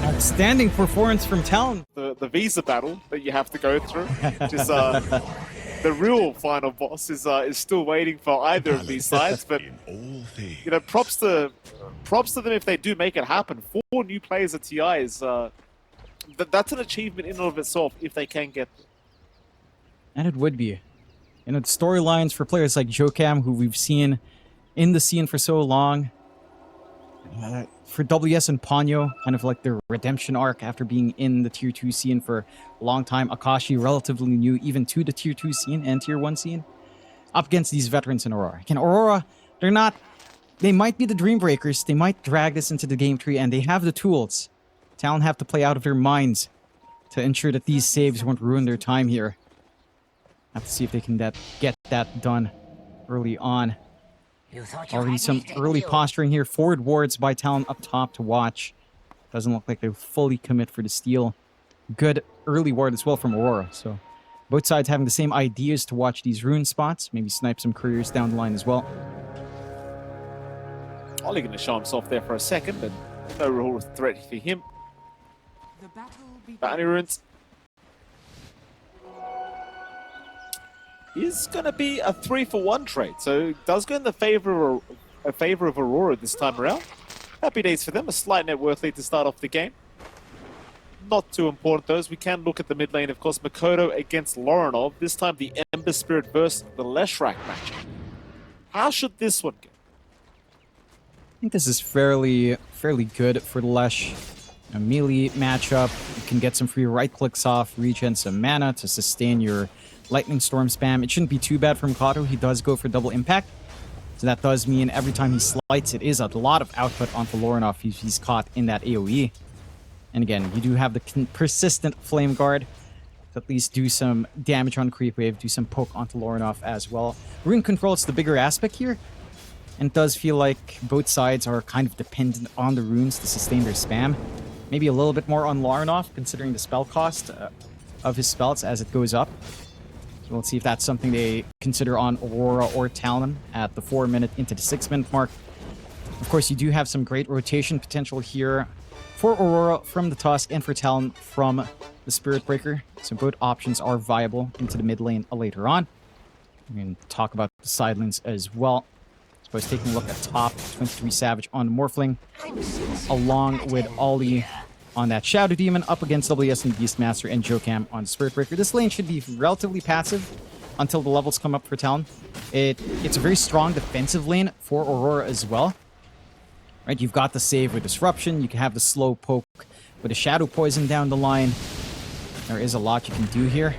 Outstanding performance from Talon. The visa battle that you have to go through, which is the real final boss is still waiting for either of these sides. But you know, props to them if they do make it happen. 4 new players at TI is that's an achievement in and of itself if they can get there. And it would be. You know, the storylines for players like Jokam, who we've seen in the scene for so long. For WS and Ponyo, kind of like their redemption arc after being in the Tier 2 scene for a long time. Akashi, relatively new even to the Tier 2 scene and Tier 1 scene. Up against these veterans in Aurora. Again, Aurora, they're not they might be the Dream Breakers. They might drag this into the game tree, and they have the tools. Talon have to play out of their minds to ensure that these saves won't ruin their time here. Have to see if they can get that done early on. You thought you Already had some me, didn't early you? posturing here. Forward wards by Talon up top to watch. Doesn't look like they fully commit for the steal. Good early ward as well from Aurora. So both sides having the same ideas to watch these rune spots. Maybe snipe some couriers down the line as well. Ollie going to show himself there for a second, but no real threat for him. Bounty runes is going to be a 3-for-1 trade, so it does go in the favor of Aurora this time around. Happy days for them. A slight net worth lead to start off the game. Not too important though, as we can look at the mid lane. Of course, Makoto against Lorinov. This time the Ember Spirit versus the Leshrac match. How should this one go? I think this is fairly good for the Lesh. A melee matchup. You can get some free right clicks off, regen some mana to sustain your Lightning Storm spam. It shouldn't be too bad for Makoto. He does go for double impact. So that does mean every time he slights, it is a lot of output onto Lorinov if he's caught in that AoE. And again, you do have the persistent Flame Guard to at least do some damage on Creep Wave, do some poke onto Lorinov as well. Rune control is the bigger aspect here. And it does feel like both sides are kind of dependent on the runes to sustain their spam. Maybe a little bit more on Lorinov, considering the spell cost of his spells as it goes up. So we'll see if that's something they consider on Aurora or Talon at the 4-minute into the 6-minute mark. Of course, you do have some great rotation potential here for Aurora from the Tusk and for Talon from the Spirit Breaker. So both options are viable into the mid lane later on. We can talk about the side lanes as well. I suppose taking a look at top, 23 Savage on Morphling, along with Ollie on that Shadow Demon up against WS and Beastmaster and Jokam on Spirit Breaker. This lane should be relatively passive until the levels come up for Talon. It's a very strong defensive lane for Aurora as well. Right, you've got the save with Disruption, you can have the slow poke with a Shadow Poison down the line. There is a lot you can do here.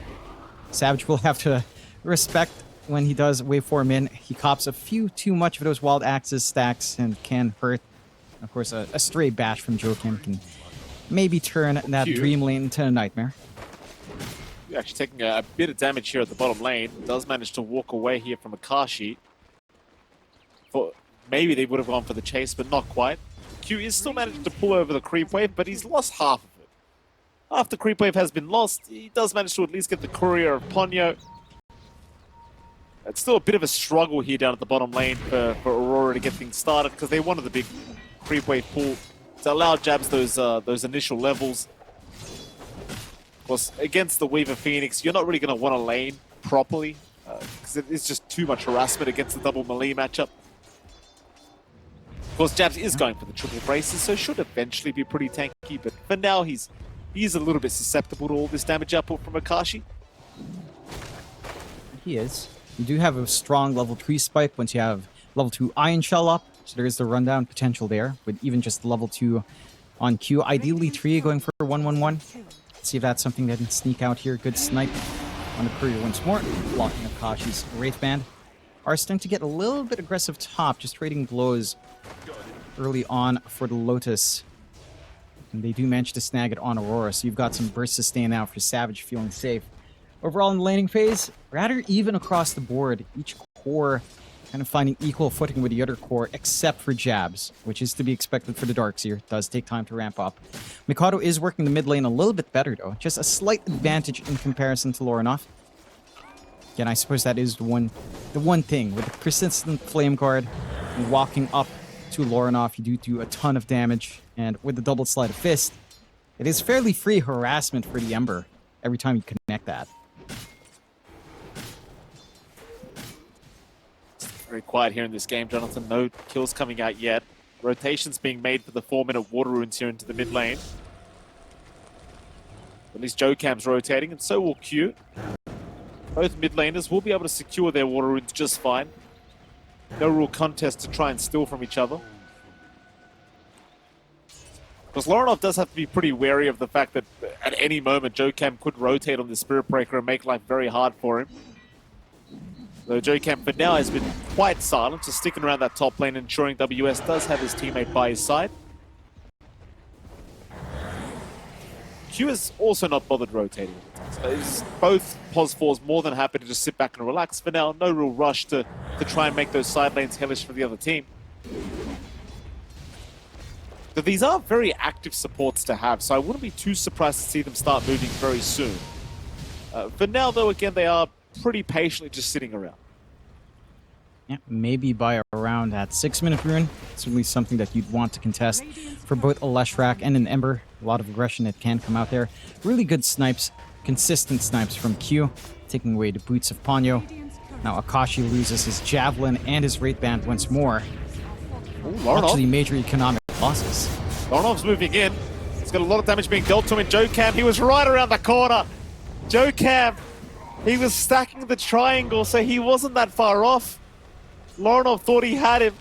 Savage will have to respect when he does waveform in. He cops a few too much of those Wild Axes stacks and can hurt. Of course, a stray bash from Jokam can maybe turn that Dream Lane into a nightmare. You're actually taking a bit of damage here at the bottom lane. Does manage to walk away here from Akashi. Maybe they would have gone for the chase, but not quite. Q is still managed to pull over the creep wave, but he's lost half of it. After creep wave has been lost, he does manage to at least get the courier of Ponyo. It's still a bit of a struggle here down at the bottom lane for Aurora to get things started, because they wanted the big creep wave pull to allow Jabs those initial levels. Of course, against the Weaver Phoenix, you're not really going to want to lane properly, because it's just too much harassment against the double melee matchup. Of course, Jabs is going for the triple braces, so should eventually be pretty tanky, but for now he's a little bit susceptible to all this damage output from Akashi. He is. You do have a strong level 3 spike once you have level 2 Iron Shell up, so there is the rundown potential there, with even just level 2 on Q. Ideally 3 going for 1-1-1. Let's see if that's something that can sneak out here. Good snipe on the courier once more, blocking Akashi's Wraith Band. Are starting to get a little bit aggressive top, just trading blows early on for the Lotus. And they do manage to snag it on Aurora, so you've got some burst sustain out for Savage feeling safe. Overall in the laning phase, rather even across the board. Each core kind of finding equal footing with the other core, except for Jabs, which is to be expected for the Darkseer. It does take time to ramp up. Mikado is working the mid lane a little bit better though, just a slight advantage in comparison to Lorinov. Again, I suppose that is the one thing with the persistent Flame Guard and walking up to Lorinov, you do a ton of damage, and with the double Sleight of Fist, it is fairly free harassment for the Ember every time you connect that. Very quiet here in this game, Jonathan. No kills coming out yet. Rotations being made for the 4-minute water runes here into the mid lane. At least Jokam's rotating, and so will Q. Both mid laners will be able to secure their water runes just fine. No real contest to try and steal from each other. Because Lorinov does have to be pretty wary of the fact that at any moment Jokam could rotate on the Spirit Breaker and make life very hard for him. So JoeCam for now has been quite silent, just sticking around that top lane, ensuring WS does have his teammate by his side. Q is also not bothered rotating. So both POS4s more than happy to just sit back and relax for now. No real rush to try and make those side lanes hellish for the other team. But these are very active supports to have, so I wouldn't be too surprised to see them start moving very soon. For now, though, again, they are pretty patiently just sitting around. Yeah, maybe by around that 6-minute rune. Certainly something that you'd want to contest for both a Leshrac and an Ember. A lot of aggression that can come out there. Really good snipes, consistent snipes from Q, taking away the boots of Ponyo. Now Akashi loses his Javelin and his Wraith Band once more. Actually, major economic losses. Loronov's moving in. He's got a lot of damage being dealt to him in JoeCam. He was right around the corner. JoeCam, he was stacking the triangle, so he wasn't that far off. Loronov thought he had him.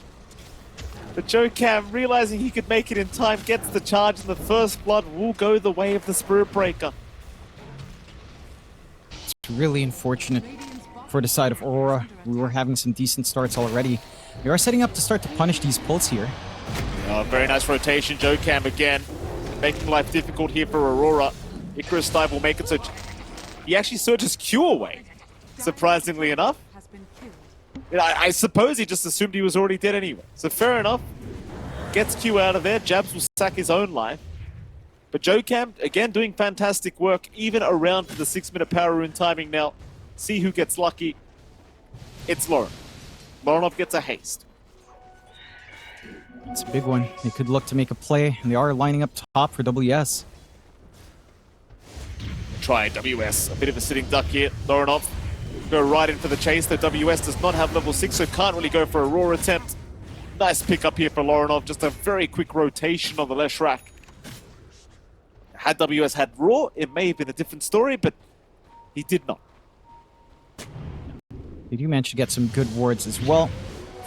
But JoeCam, realizing he could make it in time, gets the charge, and the first blood will go the way of the Spirit Breaker. It's really unfortunate for the side of Aurora. We were having some decent starts already. We are setting up to start to punish these pulls here. Very nice rotation. JoeCam again, making life difficult here for Aurora. Icarus Dive will make it so he actually surges Q away, surprisingly enough. I suppose he just assumed he was already dead anyway. So fair enough. Gets Q out of there. Jabs will sack his own life. But JoeCam, again, doing fantastic work, even around for the 6-minute power rune timing now. See who gets lucky. It's Loronov. Loronov gets a haste. It's a big one. They could look to make a play, and they are lining up top for WS. Try WS. A bit of a sitting duck here. Loronov go right in for the chase, though WS does not have level 6, so can't really go for a raw attempt. Nice pick up here for Loronov. Just a very quick rotation on the Leshrac. Had WS had raw, it may have been a different story, but he did not. They do manage to get some good wards as well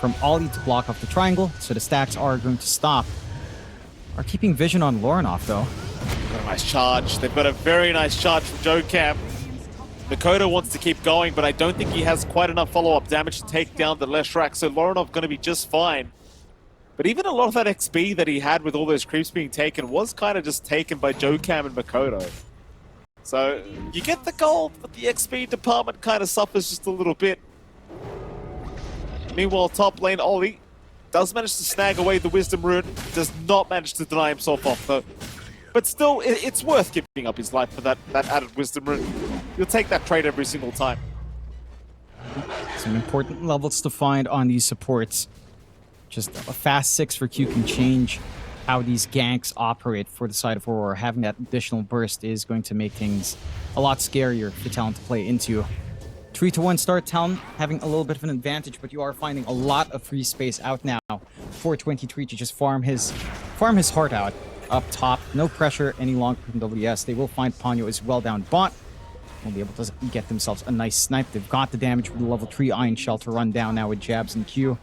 from Ollie to block off the triangle, so the stacks are going to stop. Are keeping vision on Loronov, though. Got a nice charge. They've got a very nice charge from JoeCam. Makoto wants to keep going, but I don't think he has quite enough follow-up damage to take down the Leshrac, so Loronov going to be just fine. But even a lot of that XP that he had with all those creeps being taken was kind of just taken by JoeCam and Makoto. So you get the gold, but the XP department kind of suffers just a little bit. Meanwhile, top lane Ollie does manage to snag away the Wisdom Rune, does not manage to deny himself off though. But still, it's worth giving up his life for that added Wisdom Rune. You'll take that trade every single time. Some important levels to find on these supports. Just a fast 6 for Q can change how these ganks operate for the side of Aurora. Having that additional burst is going to make things a lot scarier for Talon to play into. 3-1 start, Talon having a little bit of an advantage, but you are finding a lot of free space out now for 23 to just farm his heart out up top. No pressure any longer from WS. They will find Ponyo as well down bot. They'll be able to get themselves a nice snipe. They've got the damage with the level 3 Iron Shell to run down now with Jabs and Q.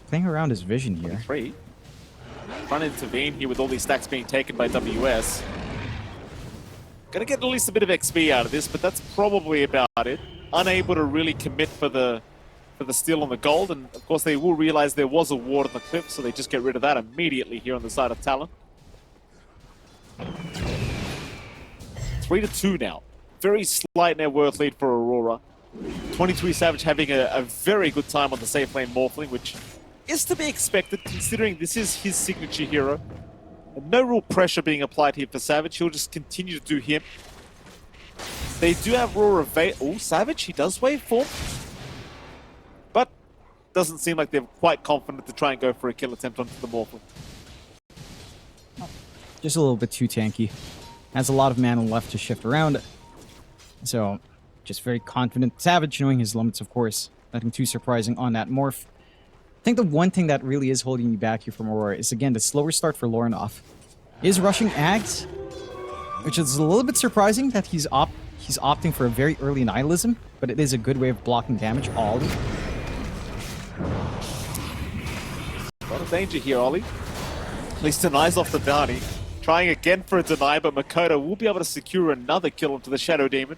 Playing around his vision here. Trying to intervene here with all these stacks being taken by WS. Gonna get at least a bit of XP out of this, but that's probably about it. Unable to really commit for the steal on the gold, and of course they will realize there was a ward on the cliff, so they just get rid of that immediately here on the side of Talon. 3-2 now. Very slight net worth lead for Aurora. 23 Savage having a very good time on the safe lane Morphling, which is to be expected considering this is his signature hero. And no real pressure being applied here for Savage. He'll just continue to do him. They do have Aurora evade. Oh, Savage, he does wave form. But doesn't seem like they're quite confident to try and go for a kill attempt onto the Morphling. Just a little bit too tanky. Has a lot of mana left to shift around. So, just very confident. Savage, knowing his limits, of course. Nothing too surprising on that morph. I think the one thing that really is holding you back here from Aurora is, again, the slower start for Loronov. Is rushing Ags, which is a little bit surprising that he's opting for a very early Nihilism, but it is a good way of blocking damage. Ollie. A lot of danger here, Ollie. At least denies off the bounty. Trying again for a deny, but Makoto will be able to secure another kill onto the Shadow Demon.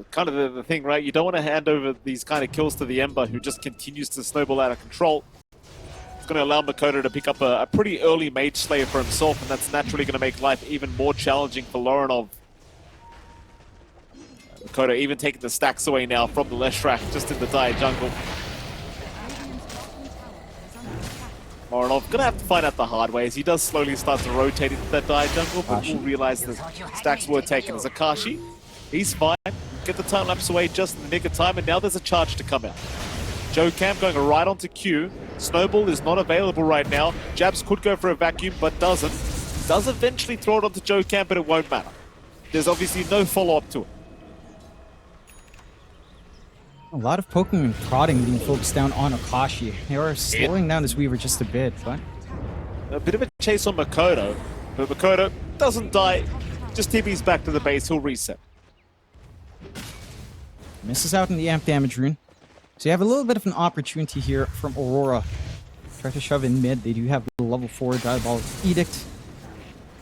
Kind of the thing, right? You don't want to hand over these kind of kills to the Ember, who just continues to snowball out of control. It's going to allow Makoto to pick up a pretty early Mage Slayer for himself, and that's naturally going to make life even more challenging for Lorinov. Makoto even taking the stacks away now from the Leshrac, just in the dire jungle. Lorinov gonna have to find out the hard way as he does slowly start to rotate into that dire jungle, but we'll realize the stacks were taken as Akashi. He's fine. Get the time lapse away just in the nick of time, and now there's a charge to come out. Joe Cam going right onto Q. Snowball is not available right now. Jabs could go for a vacuum, but doesn't. Does eventually throw it onto Joe Cam, but it won't matter. There's obviously no follow-up to it. A lot of poking and prodding being focused down on Akashi. They are slowing down this Weaver just a bit, but... A bit of a chase on Makoto, but Makoto doesn't die. Just TP's back to the base, he'll reset. Misses out in the amp damage rune. So you have a little bit of an opportunity here from Aurora. Try to shove in mid. They do have the level 4 Diabolic Edict.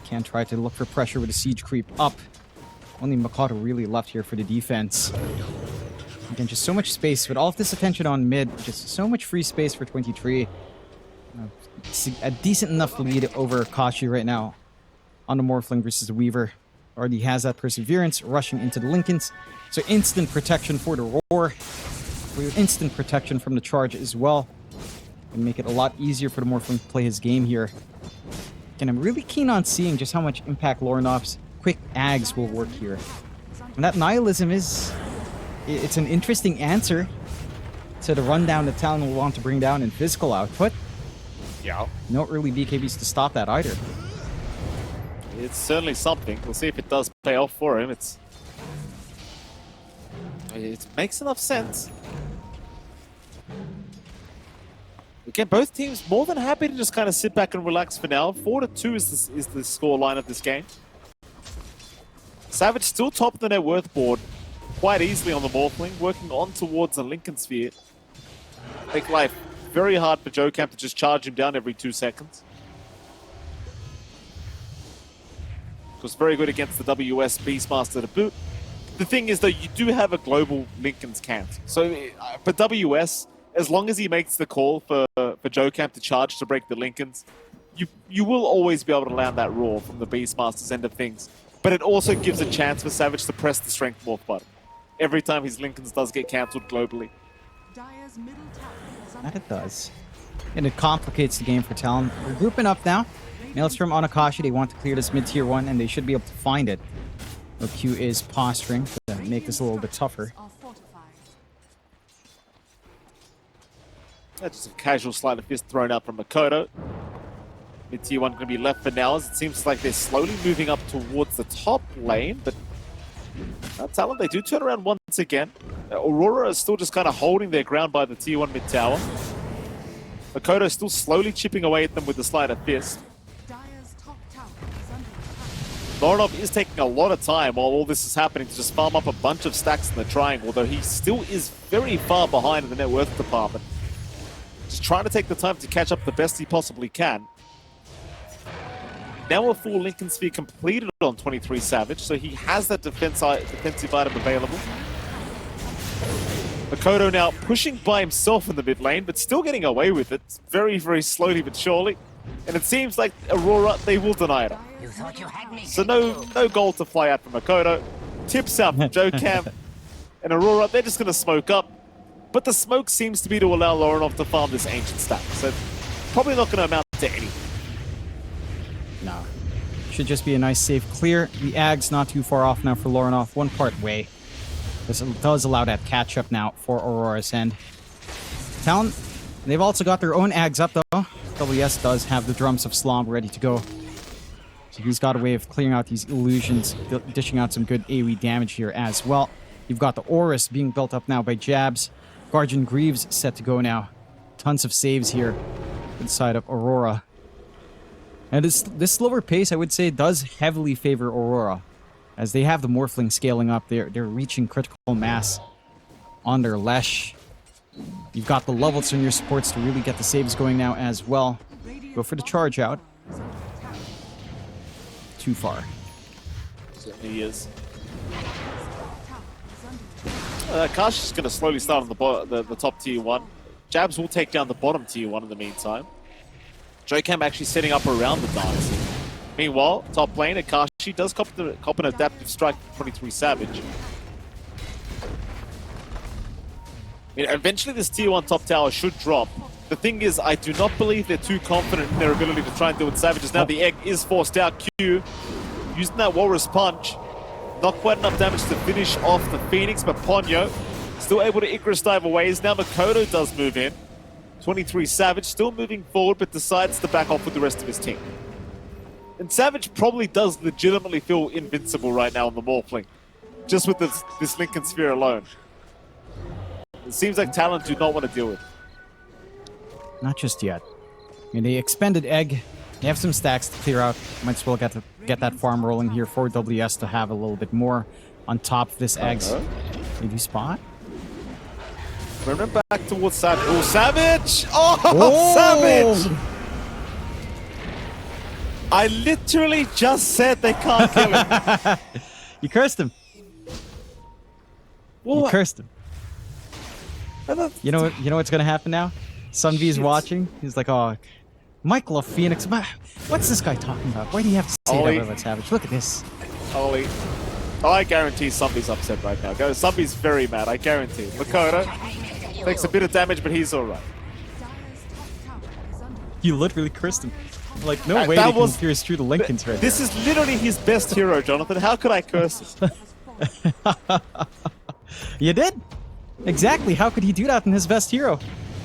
Can try to look for pressure with a siege creep up. Only Makoto really left here for the defense. Again, just so much space. With all of this attention on mid, just so much free space for 23. A decent enough lead over Kashi right now on the Morphling versus the Weaver. Already has that Perseverance, rushing into the Lincolns. So instant protection for the Roar. With instant protection from the charge as well. And make it a lot easier for the Morphling to play his game here. And I'm really keen on seeing just how much impact Lorinov's quick Ags will work here. And that Nihilism is... It's an interesting answer to the rundown that Talon will want to bring down in physical output. Yeah. No early BKBs to stop that either. It's certainly something. We'll see if it does pay off for him. It makes enough sense. Again, both teams more than happy to just kind of sit back and relax for now. 4-2 is the score line of this game. Savage still top of the net worth board quite easily on the Morphling, working on towards the Lincoln Sphere. Make life very hard for Joe Camp to just charge him down every 2 seconds. Of course, very good against the WS Beastmaster to boot. The thing is, though, you do have a global Lincoln's camp. So for WS, as long as he makes the call for Joe Camp to charge to break the Lincolns, you will always be able to land that roar from the Beastmaster's end of things. But it also gives a chance for Savage to press the Strength Morph button every time his Lincolns does get cancelled globally. That it does. And it complicates the game for Talon. They're grouping up now. Maelstrom on Akashi, they want to clear this mid-tier 1, and they should be able to find it. Q is posturing to make this a little bit tougher. That's just a casual sleight of fist thrown out from Makoto. Mid-tier 1 going to be left for now, as it seems like they're slowly moving up towards the top lane, but Talon, they do turn around once again. Aurora is still just kind of holding their ground by the tier 1 mid tower. Makoto is still slowly chipping away at them with the sleight of fist. Lorinov is taking a lot of time while all this is happening to just farm up a bunch of stacks in the triangle, though he still is very far behind in the net worth department. Just trying to take the time to catch up the best he possibly can. Now a full Lincoln Sphere completed on 23 Savage, so he has that defensive item available. Makoto now pushing by himself in the mid lane, but still getting away with it. Very, very slowly but surely. And it seems like Aurora, they will deny it. So no gold to fly out from Makoto. Tips out from Joe Camp. And Aurora, they're just going to smoke up. But the smoke seems to be to allow Lorinov to farm this ancient stack. So probably not going to amount to anything. No. Should just be a nice safe clear. The Ag's not too far off now for Lorinov. One part way. This does allow that catch up now for Aurora's end. Talon, they've also got their own Ags up though. WS does have the drums of Slom ready to go. So he's got a way of clearing out these illusions, dishing out some good AoE damage here as well. You've got the Aurus being built up now by Jabs. Guardian Greaves set to go now. Tons of saves here inside of Aurora. And this slower pace, I would say, does heavily favor Aurora. As they have the Morphling scaling up, they're reaching critical mass on their Lesh. You've got the levels in your supports to really get the saves going now as well. Go for the charge out. Too far. Certainly is. Kashi's going to slowly start on the top tier 1. Jabs will take down the bottom tier 1 in the meantime. Joekam actually setting up around the dance. Meanwhile, top lane, Akashi does cop an adaptive strike from 23 Savage. I mean, eventually this tier 1 top tower should drop. The thing is, I do not believe they're too confident in their ability to try and deal with Savages. Now the egg is forced out. Q using that Walrus Punch. Not quite enough damage to finish off the Phoenix, but Ponyo still able to Icarus dive away. Now Makoto does move in. 23 Savage still moving forward, but decides to back off with the rest of his team. And Savage probably does legitimately feel invincible right now on the Morphling, just with this Lincoln Sphere alone. It seems like Talon do not want to deal with. Not just yet. I mean, the expended egg, they have some stacks to clear out. Might as well get that farm rolling here for WS to have a little bit more on top of this eggs. Did you spot? Remember back towards Savage. Oh, Savage! Oh, Savage! I literally just said they can't kill him. You cursed him. What? You cursed him. You know what's gonna happen now? Sunvi's watching. He's like, oh, Michael of Phoenix. What's this guy talking about? Why do you have to say that about Savage? Look at this. Ollie. Oh, I guarantee Sunvi's upset right now. Sunvi's very mad, I guarantee. Makoto takes a bit of damage, but he's alright. You literally cursed him. Like, no way they can pierce through the Lincolns right This is literally his best hero, Jonathan. How could I curse him? You did? Exactly. How could he do that in his best hero?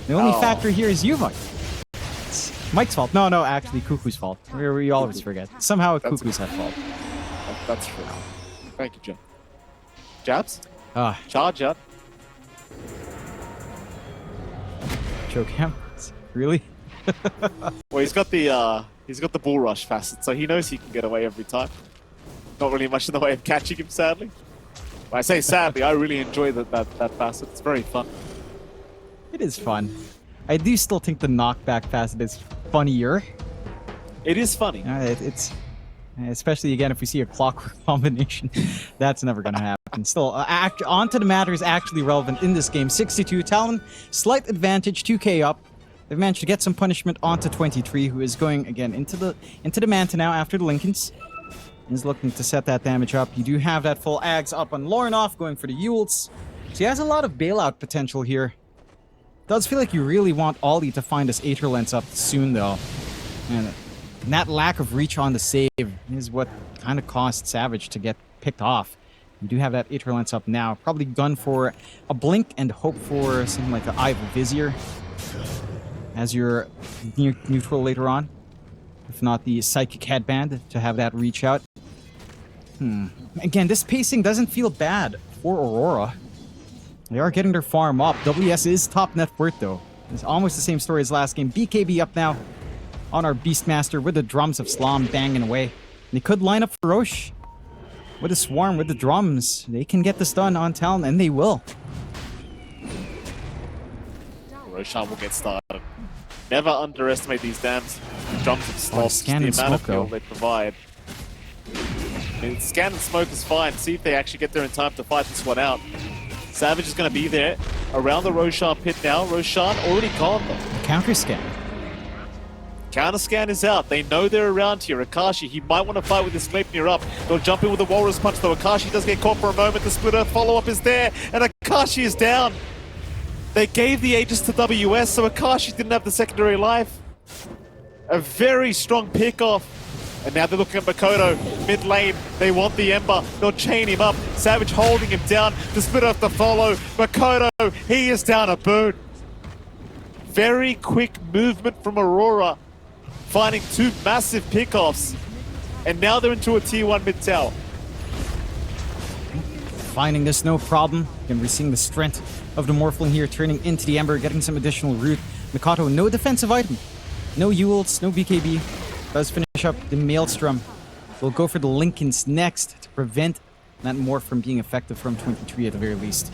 The only factor here is you, Mike. It's Mike's fault. No, actually, Cuckoo's fault. We always forget. Somehow Cuckoo's at fault. That's true. Thank you, John. Jabs? Ah. Charge up. Joekam? Really? Well, he's got the bull rush facet, so he knows he can get away every time. Not really much in the way of catching him, sadly. When I say sadly, I really enjoy that facet. It's very fun. It is fun. I do still think the knockback facet is funnier. It is funny. It's especially again if we see a clockwork combination. That's never gonna happen. Still, on to the matters actually relevant in this game. 62 Talon, slight advantage, 2k up. They've managed to get some punishment onto 23, who is going again into the Manta now after the Lincolns. He's looking to set that damage up. You do have that full Ags up on Lornoff, going for the Yules. So he has a lot of bailout potential here. Does feel like you really want Ollie to find this Aether Lens up soon, though. And that lack of reach on the save is what kind of caused Savage to get picked off. You do have that Aether Lens up now. Probably gun for a blink and hope for something like the Eye of Vizier as your neutral later on. If not the Psychic Headband to have that reach out. Again, this pacing doesn't feel bad for Aurora. They are getting their farm up. WS is top net worth though. It's almost the same story as last game. BKB up now on our Beastmaster with the drums of Slam banging away. And they could line up for Roche with a swarm with the drums. They can get this done on Talon, and they will. Roshan will get started. Never underestimate these dams. Drums of Slam. Scan the and amount of smoke, though. fuel they provide. I mean, scan and smoke is fine. See if they actually get there in time to fight this one out. Savage is going to be there around the Roshan pit now. Roshan already gone though. Counter scan. Counter scan is out. They know they're around here. Akashi, he might want to fight with his Sleipnir up. They'll jump in with a Walrus Punch though. Akashi does get caught for a moment. The Splitter follow-up is there, and Akashi is down. They gave the Aegis to WS, so Akashi didn't have the secondary life. A very strong pick-off. And now they're looking at Makoto, mid lane. They want the Ember. They'll chain him up. Savage holding him down. The Splitter have to follow. Makoto, he is down a boot. Very quick movement from Aurora, finding two massive pickoffs. And now they're into a tier 1 mid tower. Finding this no problem. Again, we're seeing the strength of the Morphling here turning into the Ember, getting some additional root. Mikato, no defensive item. No Yules, no BKB. Does finish up the Maelstrom. We'll go for the Lincolns next to prevent that Morph from being effective from 23 at the very least.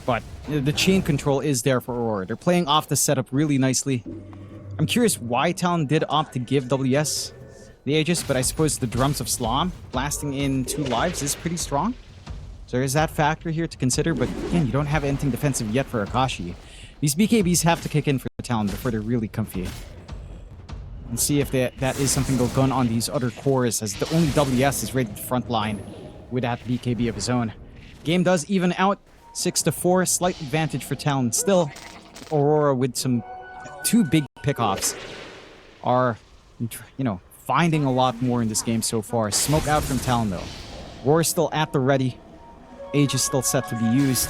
But the chain control is there for Aurora. They're playing off the setup really nicely. I'm curious why Talon did opt to give WS the Aegis, but I suppose the drums of Slam blasting in 2 lives is pretty strong. So there is that factor here to consider, but again, you don't have anything defensive yet for Akashi. These BKBs have to kick in for Talon before they're really comfy. And see if that is something they'll gun on these other cores, as the only WS is ready to front line with that BKB of his own. Game does even out 6-4, slight advantage for Talon still. Aurora with some 2 big pickoffs are, you know, finding a lot more in this game so far. Smoke out from Talon though. Roar is still at the ready. Age is still set to be used.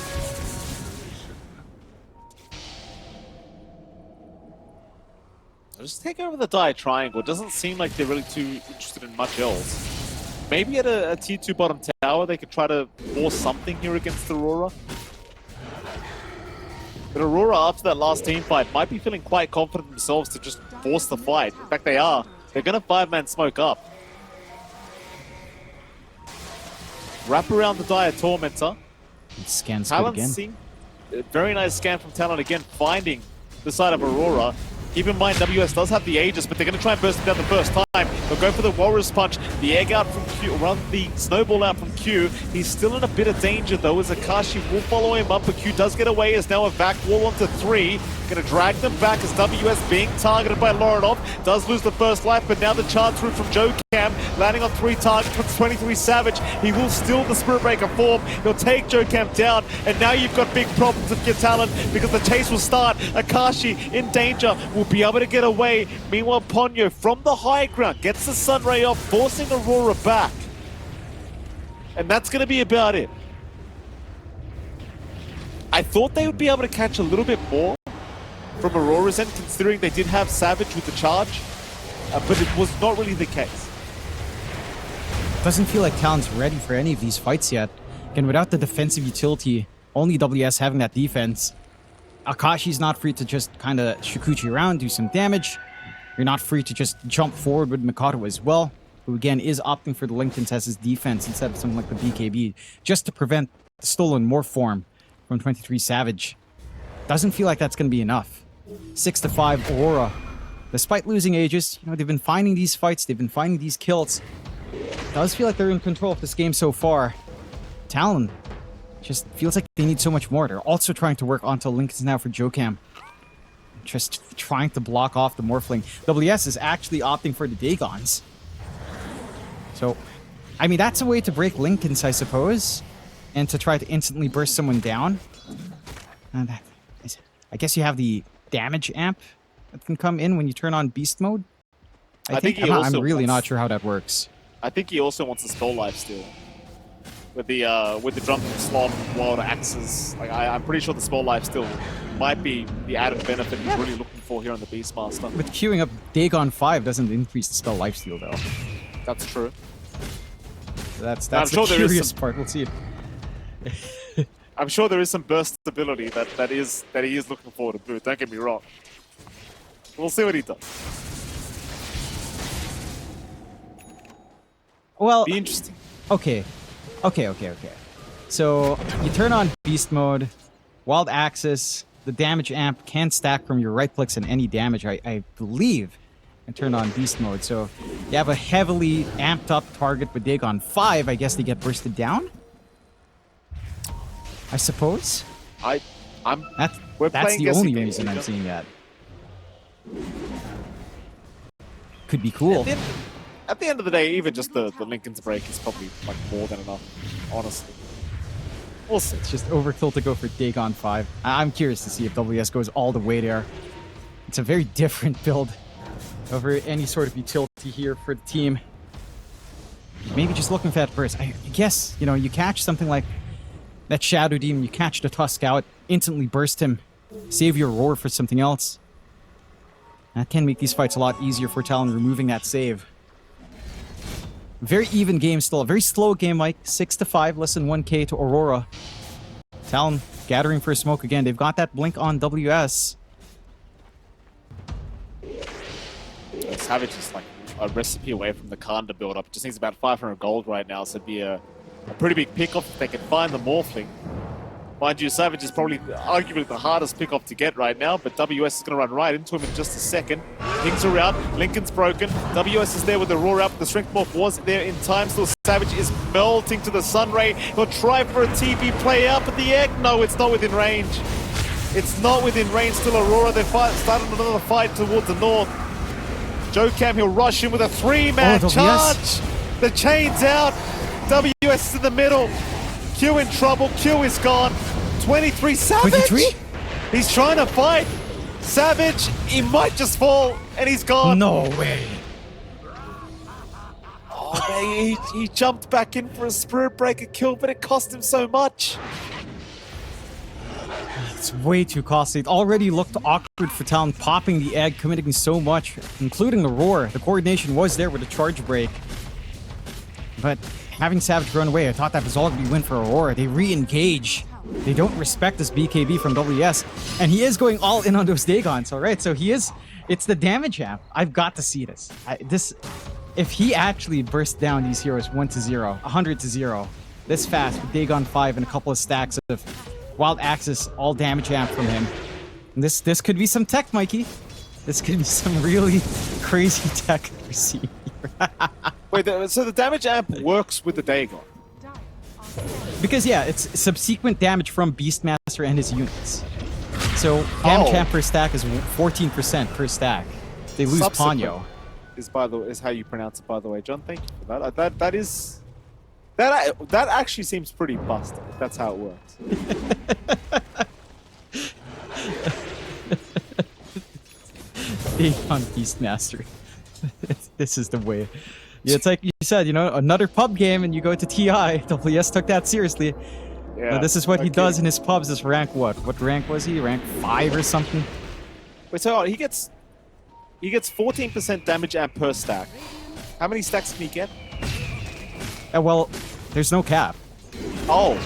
Just take over the die triangle. It doesn't seem like they're really too interested in much else. Maybe at a tier 2 bottom tower, they could try to force something here against Aurora. But Aurora, after that last team fight, might be feeling quite confident themselves to just force the fight. In fact, they are. They're going to 5-man smoke up. Wrap around the Dire Tormentor. Scan Talon again. seeing a very nice scan from Talon again, finding the side of Aurora. Keep in mind, WS does have the Aegis, but they're going to try and burst him down the first time. They'll go for the Walrus Punch, the egg out from Q, or rather the Snowball out from Q. He's still in a bit of danger though, as Akashi will follow him up, but Q does get away, as now a back wall onto 3. Going to drag them back as WS being targeted by Lorinov. Does lose the first life, but now the charge through from Joe Cam, landing on 3 targets with 23 Savage. He will steal the Spirit Breaker form. He'll take Joe Cam down, and now you've got big problems with your Talon, because the chase will start. Akashi in danger, will be able to get away. Meanwhile, Ponyo from the high ground gets the Sunray off, forcing Aurora back. And that's going to be about it. I thought they would be able to catch a little bit more from Aurora's end, considering they did have Savage with the charge, but it was not really the case. Doesn't feel like Talon's ready for any of these fights yet. Again, without the defensive utility, only WS having that defense, Akashi's not free to just kind of Shikuchi around, do some damage. You're not free to just jump forward with Mikado as well, who again is opting for the Lincolns as his defense instead of something like the BKB, just to prevent the stolen morph form from 23 Savage. Doesn't feel like that's going to be enough. 6-5 Aurora. Despite losing Aegis, you know, they've been finding these fights, they've been finding these kills. Does feel like they're in control of this game so far. Talon just feels like they need so much more. They're also trying to work onto Lincolns now for Jokam. Just trying to block off the Morphling. WS is actually opting for the Dagons. So, I mean, that's a way to break Lincolns, I suppose. And to try to instantly burst someone down. And I guess you have the damage amp that can come in when you turn on beast mode. I think I'm really not sure how that works. I think he also wants a spell life steal. With the drum slot wild axes, like I'm pretty sure the spell life steal might be the added benefit he's really looking for here on the Beastmaster. But queuing up Dagon 5 doesn't increase the spell lifesteal though. That's true. That's the curious part. We'll see. I'm sure there is some burst ability that he is looking forward to boot. Don't get me wrong. We'll see what he does. Well, Be interesting. Okay. So you turn on beast mode, wild axis, the damage amp can stack from your right clicks and any damage, I believe, and turn on beast mode. So you have a heavily amped up target with Dagon 5. I guess they get bursted down, I suppose. That's the only reason I'm seeing that. Could be cool. At the end of the day, even just the Lincoln's break is probably like more than enough, honestly. We'll see. It's just overkill to go for Dagon 5. I'm curious to see if WS goes all the way there. It's a very different build over any sort of utility here for the team. Maybe just looking for that burst. I guess, you know, you catch something like that Shadow Demon, you catch the Tusk out, instantly burst him, save your Roar for something else. That can make these fights a lot easier for Talon, removing that save. Very even game still. A very slow game, Mike. 6-5, less than 1k to Aurora. Talon gathering for a smoke again. They've got that blink on WS. Savage is like a recipe away from the Kanda build up. Just needs about 500 gold right now, so it'd be a pretty big pick-off if they can find the Morphling. Mind you, Savage is probably arguably the hardest pick-off to get right now, but WS is going to run right into him in just a second. Pings around, Lincoln's broken. WS is there with the Aurora up. The Strength Morph was there in time. Still, Savage is melting to the Sunray. He'll try for a TP play out, but the egg, no, it's not within range. It's not within range. Still, Aurora, they've started another fight towards the north. Joe Cam, he'll rush in with a 3-man charge. The chain's out. WS is in the middle. Q in trouble. Q is gone. 23 Savage. 23? He's trying to fight. Savage, he might just fall, and he's gone. No way. Oh, man, he jumped back in for a Spirit Breaker kill, but it cost him so much. It's way too costly. It already looked awkward for Talon popping the egg, committing so much, including the roar. The coordination was there with the charge break. But having Savage run away, I thought that was all going to be win for Aurora. They re-engage. They don't respect this BKB from WS. And he is going all in on those Dagons, alright? So he is... It's the damage amp. I've got to see this. If he actually bursts down these heroes 1-0, 100-0, this fast with Dagon 5 and a couple of stacks of Wild Axis, all damage amp from him. And this could be some tech, Mikey. This could be some really crazy tech we're seeing here. Wait, so the damage amp works with the Dagon? Because yeah, it's subsequent damage from Beastmaster and his units. So damage amp per stack is 14% per stack. They lose Ponyo. Is how you pronounce it, by the way, John. Thank you for that. That actually seems pretty busted. If that's how it works. Dagon Beastmaster. This is the way. Yeah, it's like you said, you know, another pub game and you go to TI. WS took that seriously. Yeah. This is what he does in his pubs. This rank what? What rank was he? Rank 5 or something? Wait, so he gets 14% damage amp per stack. How many stacks can he get? Well, there's no cap. Oh.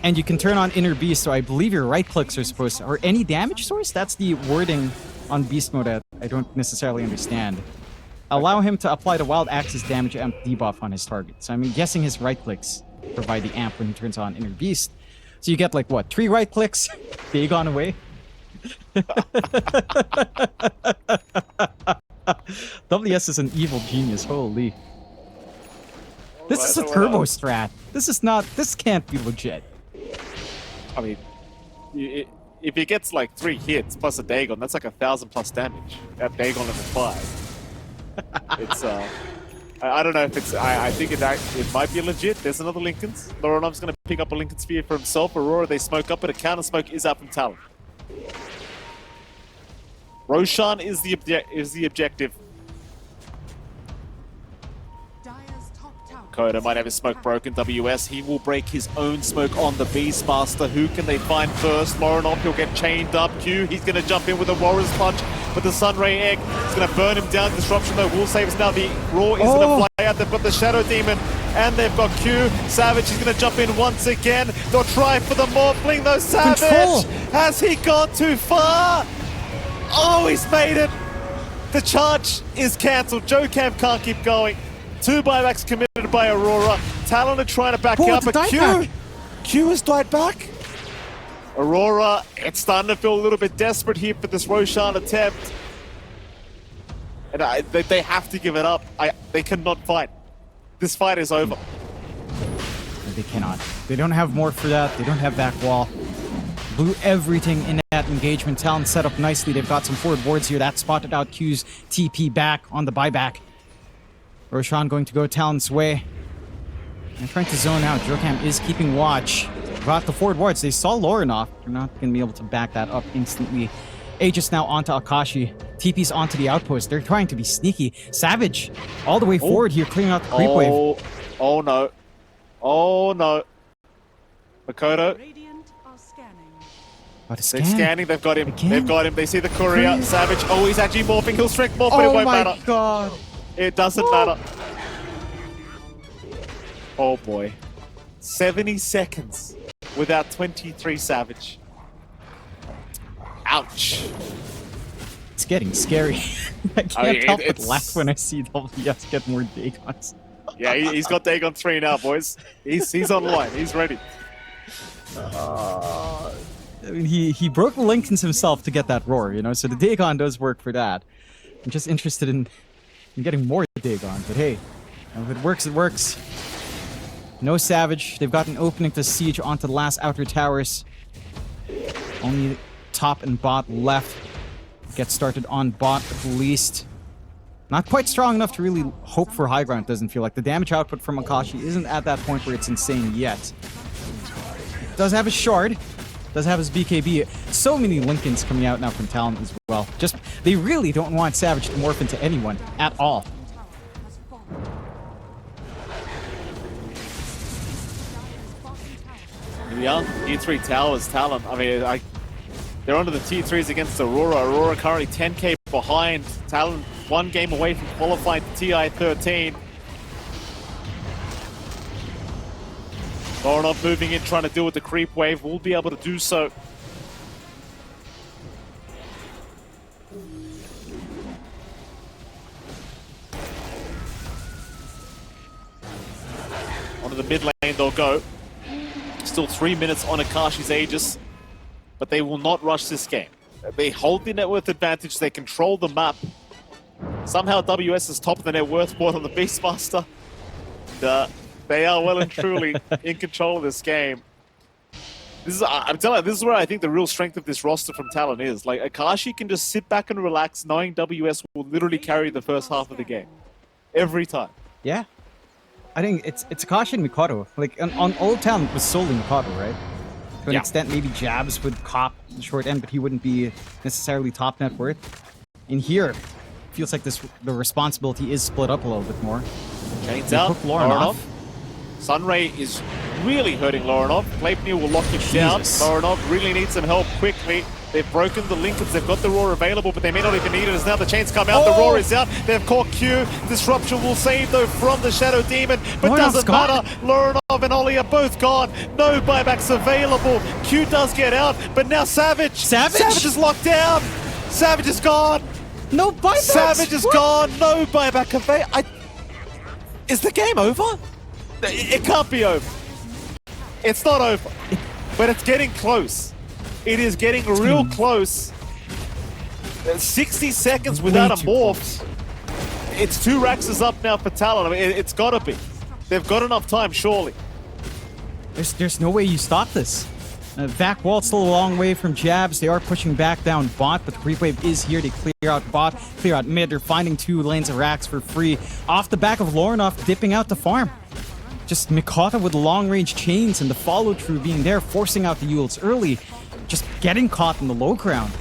And you can turn on Inner Beast, so I believe your right clicks are supposed to... Or any damage source? That's the wording on Beast Mode that I don't necessarily understand. Allow him to apply the Wild Axis damage amp debuff on his target. So I'm guessing his right clicks provide the amp when he turns on Inner Beast. So you get like what? 3 right clicks? Dagon away? WS is an evil genius, holy. This is a turbo strat. This can't be legit. I mean, if he gets like 3 hits plus a Dagon, that's like 1,000+ damage at Dagon level 5. It's I don't know if it's I think it might be legit. There's another Lincoln's. Loronov's gonna pick up a Lincoln Sphere for himself. Aurora, they smoke up, but a counter smoke is out from Talon. Roshan is the objective. Coda might have his smoke broken. WS, he will break his own smoke on the Beastmaster. Who can they find first? Lorenov, he'll get chained up. Q, he's going to jump in with a Warrior's Punch, but the Sunray Egg is going to burn him down. Disruption, though, will save us now. The Raw is going to fly out. They've got the Shadow Demon, and they've got Q. Savage is going to jump in once again. They'll try for the Morphling, though. Savage, has he gone too far? Oh, he's made it. The charge is cancelled. Joe Camp can't keep going. 2 buybacks committed by Aurora. Talon are trying to back up, but Q has died back. Aurora, it's starting to feel a little bit desperate here for this Roshan attempt. And they have to give it up. They cannot fight. This fight is over. They cannot. They don't have more for that. They don't have back wall. Blew everything in that engagement. Talon set up nicely. They've got some forward boards here. That spotted out Q's TP back on the buyback. Roshan going to go Talon's way. They're trying to zone out. Jokam is keeping watch. Got the forward wards. They saw Lorenov. They're not going to be able to back that up instantly. Aegis now onto Akashi. TP's onto the outpost. They're trying to be sneaky. Savage all the way forward here, clearing out the creep wave. Oh no. Oh no. Makoto. They're scanning. They've got him. Again? They've got him. They see the courier. Savage. Oh, he's actually morphing. He'll strength morph, but it won't matter. Oh my god. It doesn't matter. Oh boy. 70 seconds without 23 Savage. Ouch. It's getting scary. I can't help but laugh when I see WS get more Dagons. Yeah, he's got Dagon 3 now, boys. He's online. He's ready. I mean, he broke the Lincolns himself to get that roar, you know, so the Dagon does work for that. I'm just interested in getting more Dagon, but hey, if it works, it works. No Savage. They've got an opening to siege onto the last outer towers. Only top and bot left. Get started on bot at least. Not quite strong enough to really hope for high ground, it doesn't feel like. The damage output from Akashi isn't at that point where it's insane yet. Does have a shard. Does have his BKB. So many Lincolns coming out now from Talon as well. Just, they really don't want Savage to morph into anyone at all. Here we are, Tier 3 towers, Talon. I mean, they're under the Tier 3s against Aurora. Aurora currently 10k behind. Talon 1 game away from qualifying to TI13. Lauren moving in, trying to deal with the creep wave. Will be able to do so. Onto the mid lane they'll go. Still 3 minutes on Akashi's Aegis, but they will not rush this game. They hold the net worth advantage, they control the map. Somehow WS is top of the net worth board on the Beastmaster. They are well and truly in control of this game. I'm telling you, this is where I think the real strength of this roster from Talon is. Like, Akashi can just sit back and relax, knowing WS will literally carry the first half of the game. Every time. Yeah. I think it's Akashi and Mikado. Like, on Old Talon, it was solely Mikado, right? To an extent, maybe Jabs would cop the short end, but he wouldn't be necessarily top net worth. In here, feels like the responsibility is split up a little bit more. Chains out, Lauren off. Sunray is really hurting Lorenov. Gleipnir will lock him down. Lorenov really needs some help quickly. They've broken the Lincolns, they've got the roar available, but they may not even need it as now the chains come out, the roar is out, they've caught Q. Disruption will save though from the Shadow Demon, but doesn't matter. Lorenov and Ollie are both gone. No buybacks available. Q does get out, but now Savage is locked down. Savage is gone. No buybacks. Savage is gone. No buyback available. Is the game over? It can't be over. It's not over, but it's getting close. It is getting real close. 60 seconds without a morph. It's 2 Raxes up now for Talon. I mean, it's gotta be. They've got enough time, surely. There's no way you stop this. Back wall still a long way from Jabs. They are pushing back down bot, but the creep wave is here to clear out bot, clear out mid. They're finding 2 lanes of Rax for free. Off the back of Lorenov dipping out the farm. Just Mikata with long-range chains and the follow-through being there, forcing out the Yules early. Just getting caught in the low ground.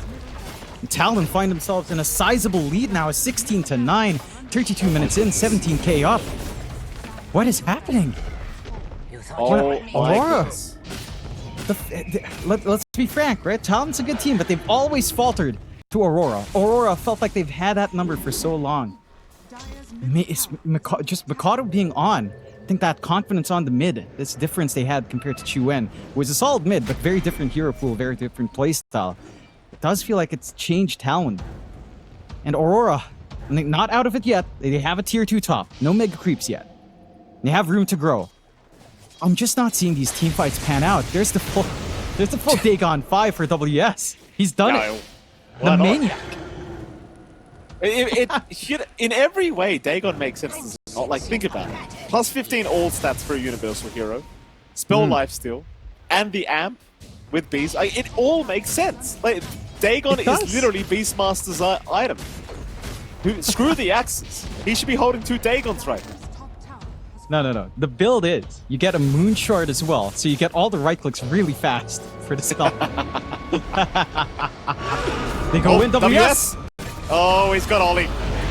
And Talon find themselves in a sizable lead now, 16-9. 32 minutes in, 17k up. What is happening? Aurora. Let's be frank, right? Talon's a good team, but they've always faltered to Aurora. Aurora felt like they've had that number for so long. It's just Mikado being on. I think that confidence on the mid, this difference they had compared to Chuen, was a solid mid, but very different hero pool, very different playstyle. It does feel like it's changed Talon. And Aurora, not out of it yet. They have a tier 2 top. No mega creeps yet. They have room to grow. I'm just not seeing these team fights pan out. There's the full Dagon 5 for WS. He's done it. The maniac. In every way, Dagon makes sense. Not like, think about it. Plus 15 all stats for a universal hero, spell lifesteal, and the amp with Beast. It all makes sense. Like, Dagon is literally Beastmaster's item. Screw the axes. He should be holding 2 Dagons right now. No. The build is, you get a moon shard as well, so you get all the right clicks really fast for the skull. They go in WS. Oh, he's got Ollie.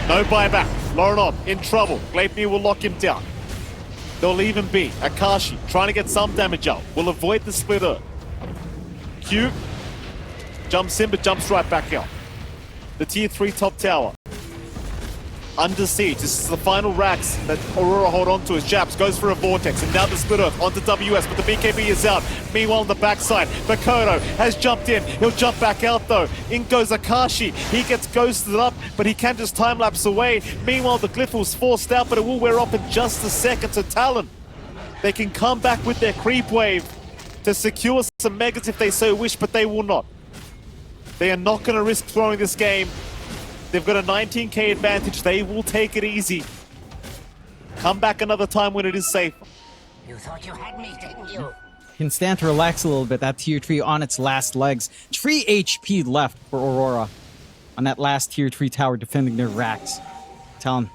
No buyback. Lorenov in trouble. Gleipnir will lock him down. They'll leave him be. Akashi trying to get some damage out. Will avoid the splitter. Q jumps in but jumps right back out. The tier 3 top tower. Under siege. This is the final Rax that Aurora hold on to as Japs goes for a vortex and now the split earth onto WS, but the BKB is out. Meanwhile on the backside, Makoto has jumped in. He'll jump back out though. In goes Akashi. He gets ghosted up, but he can just time lapse away. Meanwhile the glyph was forced out, but it will wear off in just a second to Talon. They can come back with their creep wave. to secure some megas if they so wish, but they will not. They are not going to risk throwing this game. They've got a 19k advantage. They will take it easy. Come back another time when it is safe. You thought you had me, didn't you? Can stand to relax a little bit. That tier 3 on its last legs. 3 HP left for Aurora on that last tier 3 tower defending their racks. Talon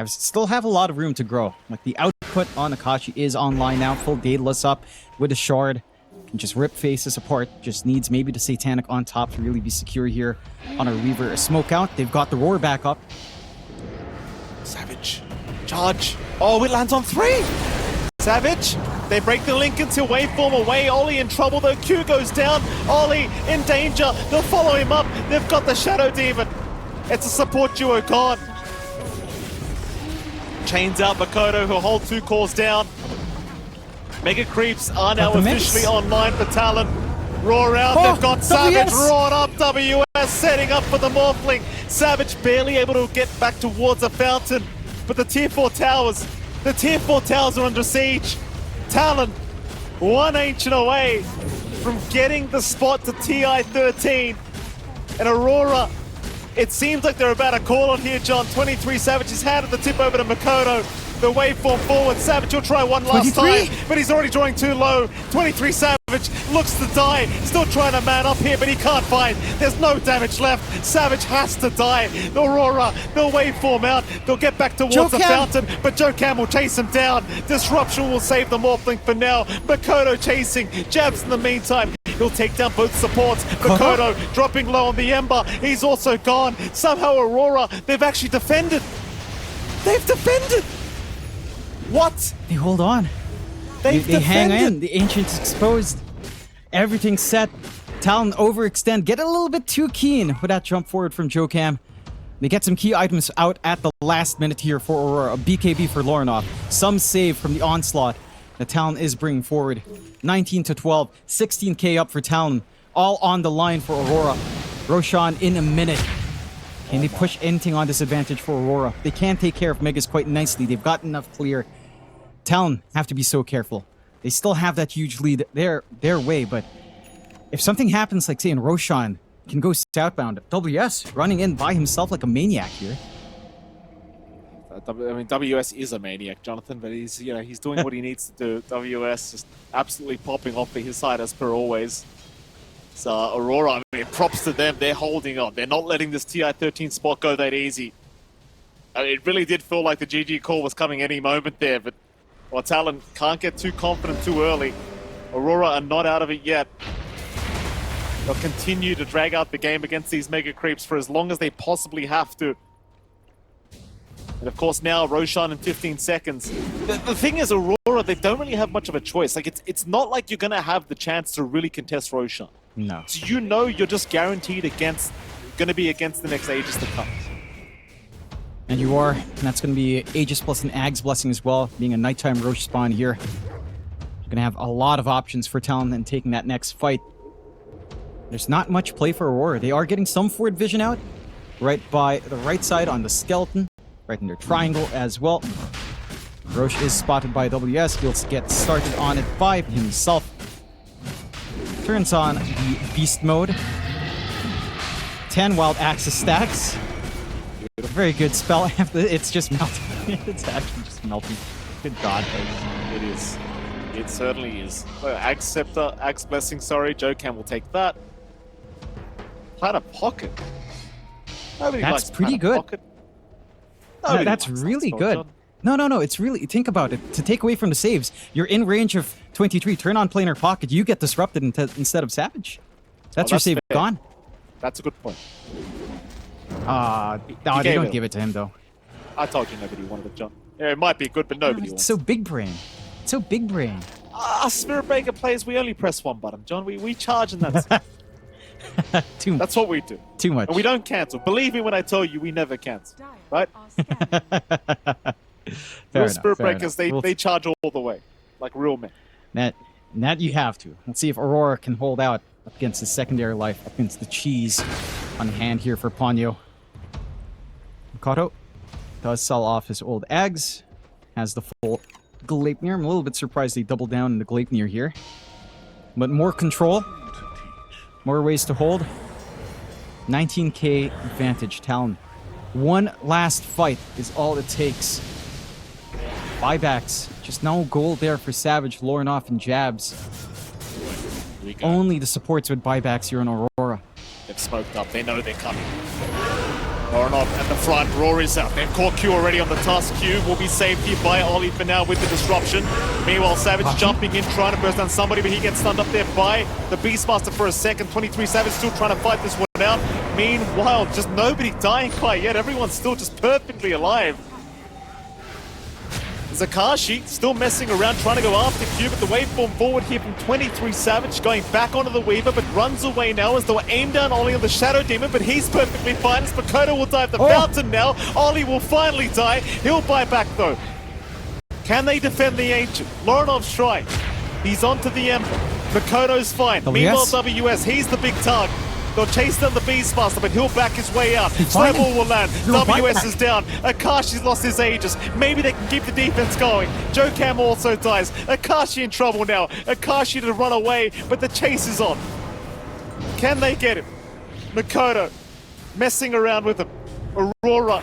still have a lot of room to grow. Like the output on Akashi is online now, full Daedalus up with a shard. Can just rip faces apart. Just needs maybe the Satanic on top to really be secure here on a Reaver. A smoke out. They've got the Roar back up. Savage. Charge. Oh, it lands on 3. Savage. They break the link into waveform away. Ollie in trouble though. Q goes down. Ollie in danger. They'll follow him up. They've got the Shadow Demon. It's a support duo gone. Chains out Makoto, who'll hold 2 cores down. Mega Creeps are now officially online for Talon. Roar out, they've got Savage roared up, WS setting up for the Morphling. Savage barely able to get back towards the fountain, but the tier 4 towers are under siege. Talon, 1 ancient away from getting the spot to TI13. And Aurora, it seems like they're about to call on here, John. 23 Savage is handed the tip over to Makoto. The waveform forward. Savage will try one last 23. time, but he's already drawing too low. 23 Savage looks to die. Still trying to man up here, but he can't find. There's no damage left. Savage has to die. The Aurora, they'll waveform out. They'll get back towards the fountain, but Joe Cam will chase him down. Disruption will save the Morphling for now. Makoto chasing. Jabs in the meantime. He'll take down both supports. Makoto dropping low on the Ember. He's also gone. Somehow Aurora, they've actually defended. They've defended. What? They hold on. They hang in. The Ancient's exposed. Everything's set. Talon overextend. Get a little bit too keen with that jump forward from Joe Cam. They get some key items out at the last minute here for Aurora. A BKB for Lorinov. Some save from the onslaught that Talon is bringing forward. 19 to 12. 16k up for Talon. All on the line for Aurora. Roshan in a minute. Can they push anything on this advantage for Aurora? They can take care of Megas quite nicely. They've got enough clear. Talon have to be so careful. They still have that huge lead their way, but if something happens, like say in Roshan, can go southbound. WS running in by himself like a maniac here. I mean, WS is a maniac, Jonathan, but he's doing what he needs to do. WS just absolutely popping off for his side as per always. So Aurora, I mean, props to them. They're holding on. They're not letting this TI13 spot go that easy. I mean, it really did feel like the GG call was coming any moment there, but Talon can't get too confident too early. Aurora are not out of it yet. They'll continue to drag out the game against these Mega Creeps for as long as they possibly have to. And of course now, Roshan in 15 seconds. The thing is, Aurora, they don't really have much of a choice. Like, it's not like you're going to have the chance to really contest Roshan. No. So you know you're just guaranteed going to be against the next Aegis to come. And you are, and that's going to be Aegis plus an Ag's Blessing as well, being a nighttime Roche spawn here. You're going to have a lot of options for Talon in taking that next fight. There's not much play for Aurora. They are getting some forward vision out, right by the right side on the skeleton, right in their triangle as well. Roche is spotted by WS. He'll get started on it by himself. Turns on the beast mode. 10 wild axis stacks. Very good spell. It's just melting. It's actually just melting. Good god. It is. It certainly is. Ag's Scepter, Ag's Blessing, sorry. Joe Cam will take that. Plan of Pocket. Nobody That's likes pretty Plan of good. Pocket. Nobody That's likes that really spell, good. John. No. It's really, think about it. To take away from the saves, you're in range of 23. Turn on Planar Pocket. You get disrupted instead of Savage. That's your save fair. gone. That's a good point. No, they don't give it to him, though. I told you nobody wanted it, John. Yeah, it might be good, but nobody It's wants so big brain. It's so big brain. Us Spirit Breaker players, we only press one button, John. We charge and that's it. Too much. That's what we do. Too much. And we don't cancel. Believe me when I tell you, we never cancel. Right? Real Spirit Breakers, they charge all the way. Like real men. That you have to. Let's see if Aurora can hold out up against the secondary life, up against the cheese on hand here for Ponyo. Makoto does sell off his old eggs. Has the full Gleipnir. I'm a little bit surprised they doubled down in the Gleipnir here. But more control, more ways to hold. 19k advantage, Talon. One last fight is all it takes. Buybacks, just no gold there for Savage, Lornoff, and Jabs. Only the supports with buybacks here in Aurora. They've smoked up, they know they're coming. Lornoff at the front, Rory's out. They've caught Q already on the tusk. Q will be saved here by Ollie for now with the disruption. Meanwhile, Savage jumping in, trying to burst down somebody, but he gets stunned up there by the Beastmaster for a second. 23 Savage still trying to fight this one out. Meanwhile, just nobody dying quite yet. Everyone's still just perfectly alive. Zakashi still messing around, trying to go after Q, but the waveform forward here from 23 Savage, going back onto the Weaver, but runs away now as though aim down Ollie on the Shadow Demon, but he's perfectly fine as Makoto will dive the fountain now. Ollie will finally die. He'll buy back though. Can they defend the Ancient? Loronov's strike. He's onto the Ember. Makoto's fine. Meanwhile, WS, he's the big target. They'll chase down the Beastmaster, but he'll back his way out. Snowball will land. WS is down. Akashi's lost his Aegis. Maybe they can keep the defense going. Joe Cam also dies. Akashi in trouble now. Akashi to run away, but the chase is on. Can they get him? Makoto messing around with him. Aurora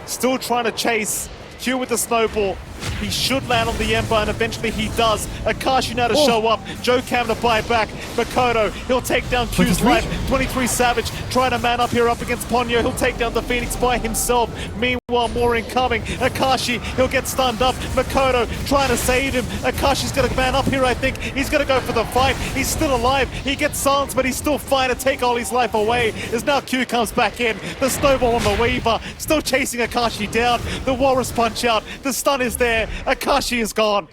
still trying to chase. Q with the snowball. He should land on the Ember, and eventually he does. Akashi now to show up. Joe Cam to buy back. Makoto, he'll take down Q's life. 23 Savage trying to man up here up against Ponyo. He'll take down the Phoenix by himself. Meanwhile, more incoming. Akashi, he'll get stunned up. Makoto trying to save him. Akashi's going to man up here, I think. He's going to go for the fight. He's still alive. He gets silenced, but he's still fine to take Ollie's life away. As now Q comes back in. The snowball on the Weaver. Still chasing Akashi down. The Walrus punch out. The stun is there. Akashi is gone.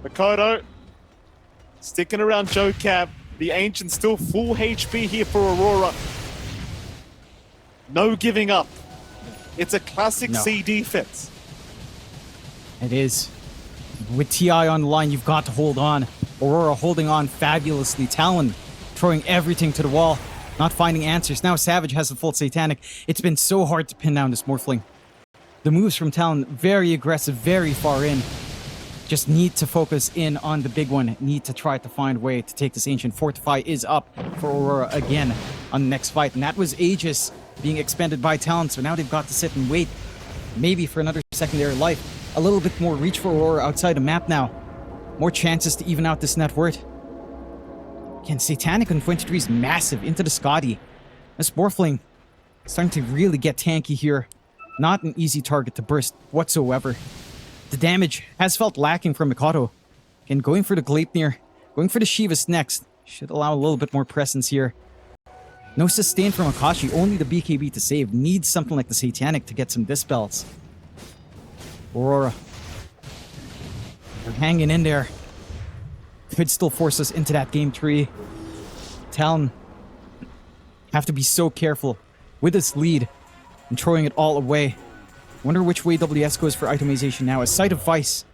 Makoto sticking around Joe Cab. The Ancient still full HP here for Aurora. No giving up. It's a classic C defense. It is. With TI on the line, you've got to hold on. Aurora holding on fabulously. Talon throwing everything to the wall. Not finding answers. Now Savage has the full Satanic. It's been so hard to pin down this Morphling. The moves from Talon, very aggressive, very far in. Just need to focus in on the big one. Need to try to find a way to take this Ancient. Fortify is up for Aurora again on the next fight. And that was Aegis being expended by Talon. So now they've got to sit and wait. Maybe for another secondary life. A little bit more reach for Aurora outside the map now. More chances to even out this net worth. Again, Satanic on 23 is massive into the Scotty. This Morphling starting to really get tanky here. Not an easy target to burst whatsoever. The damage has felt lacking from Makoto. Again, going for the Gleipnir, going for the Shivas next. Should allow a little bit more presence here. No sustain from Akashi, only the BKB to save. Needs something like the Satanic to get some dispels. Aurora. They're hanging in there. Could still force us into that game 3. Talon have to be so careful with this lead and throwing it all away. Wonder which way WS goes for itemization now. A Sight of Vice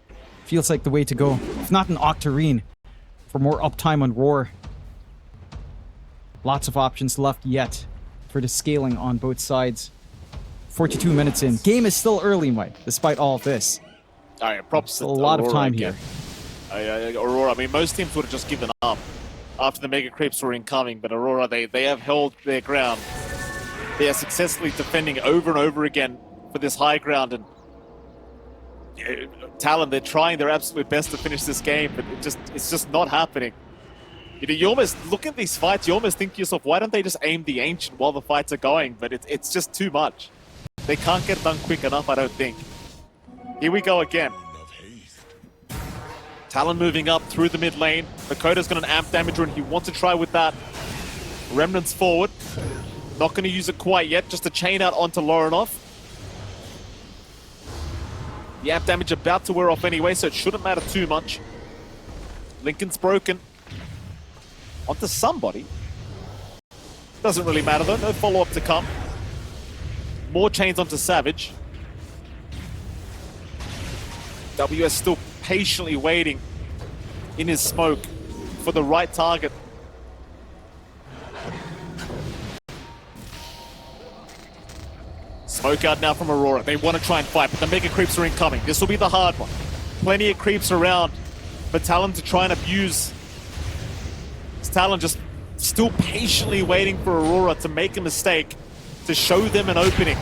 feels like the way to go. If not an Octarine for more uptime on Roar. Lots of options left yet for the scaling on both sides. 42 minutes in. Game is still early, Mike, despite all of this. Alright, props to a lot Aurora of time again. here. Aurora, I mean, most teams would have just given up after the Mega Creeps were incoming, but Aurora, they have held their ground. They are successfully defending over and over again for this high ground, and Talon, they're trying their absolute best to finish this game, but it's just not happening. You know, you almost look at these fights, you almost think to yourself, why don't they just aim the Ancient while the fights are going? But it's just too much. They can't get it done quick enough, I don't think. Here we go again. Talon moving up through the mid lane. Makoto's got an amp damager and he wants to try with that. Remnants forward. Not going to use it quite yet, just a chain out onto Loronoff. The amp damage about to wear off anyway, so it shouldn't matter too much. Lincoln's broken. Onto somebody. Doesn't really matter though, no follow-up to come. More chains onto Savage. WS still patiently waiting in his smoke for the right target. Smoke out now from Aurora. They want to try and fight, but the Mega Creeps are incoming. This will be the hard one. Plenty of creeps around. but Talon to try and abuse. Talon just still patiently waiting for Aurora to make a mistake, to show them an opening.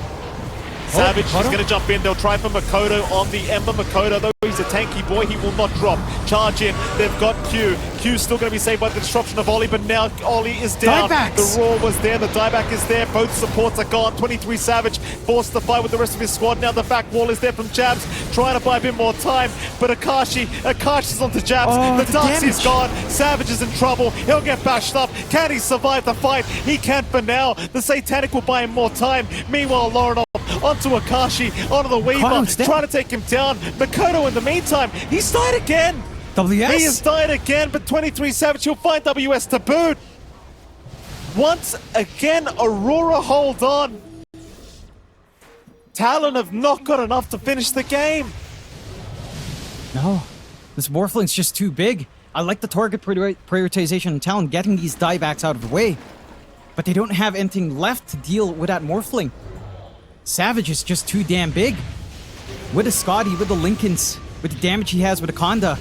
Savage is going to jump in. They'll try for Makoto on the Ember. Makoto, though he's a tanky boy, he will not drop. Charge in. They've got Q. Q's still going to be saved by the disruption of Ollie, but now Ollie is down. Diebacks. The Roar was there. The dieback is there. Both supports are gone. 23 Savage forced to fight with the rest of his squad. Now the back wall is there from Jabs, trying to buy a bit more time, but Akashi's onto Jabs. The Darkseid's gone. Savage is in trouble. He'll get bashed up. Can he survive the fight? He can't for now. The Satanic will buy him more time. Meanwhile, Lauren onto Akashi, onto the Weaver, trying to take him down. Makoto in the meantime, he's died again. WS? He has died again, but 23 Savage, he'll find WS to boot. Once again, Aurora hold on. Talon have not got enough to finish the game. No, this Morphling's just too big. I like the target prioritization in Talon, getting these diebacks out of the way. But they don't have anything left to deal with that Morphling. Savage is just too damn big. With the Scotty, with the Lincolns, with the damage he has with the Conda.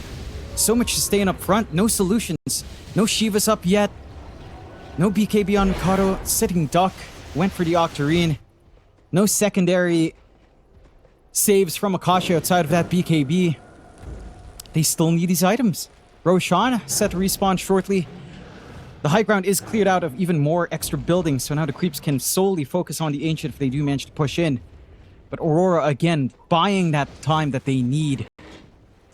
So much to staying up front, no solutions. No Shiva's up yet. No BKB on Mikado, sitting duck, went for the Octarine. No secondary saves from Akashi outside of that BKB. They still need these items. Roshan set to respawn shortly. The high ground is cleared out of even more extra buildings, so now the creeps can solely focus on the Ancient if they do manage to push in. But Aurora, again, buying that time that they need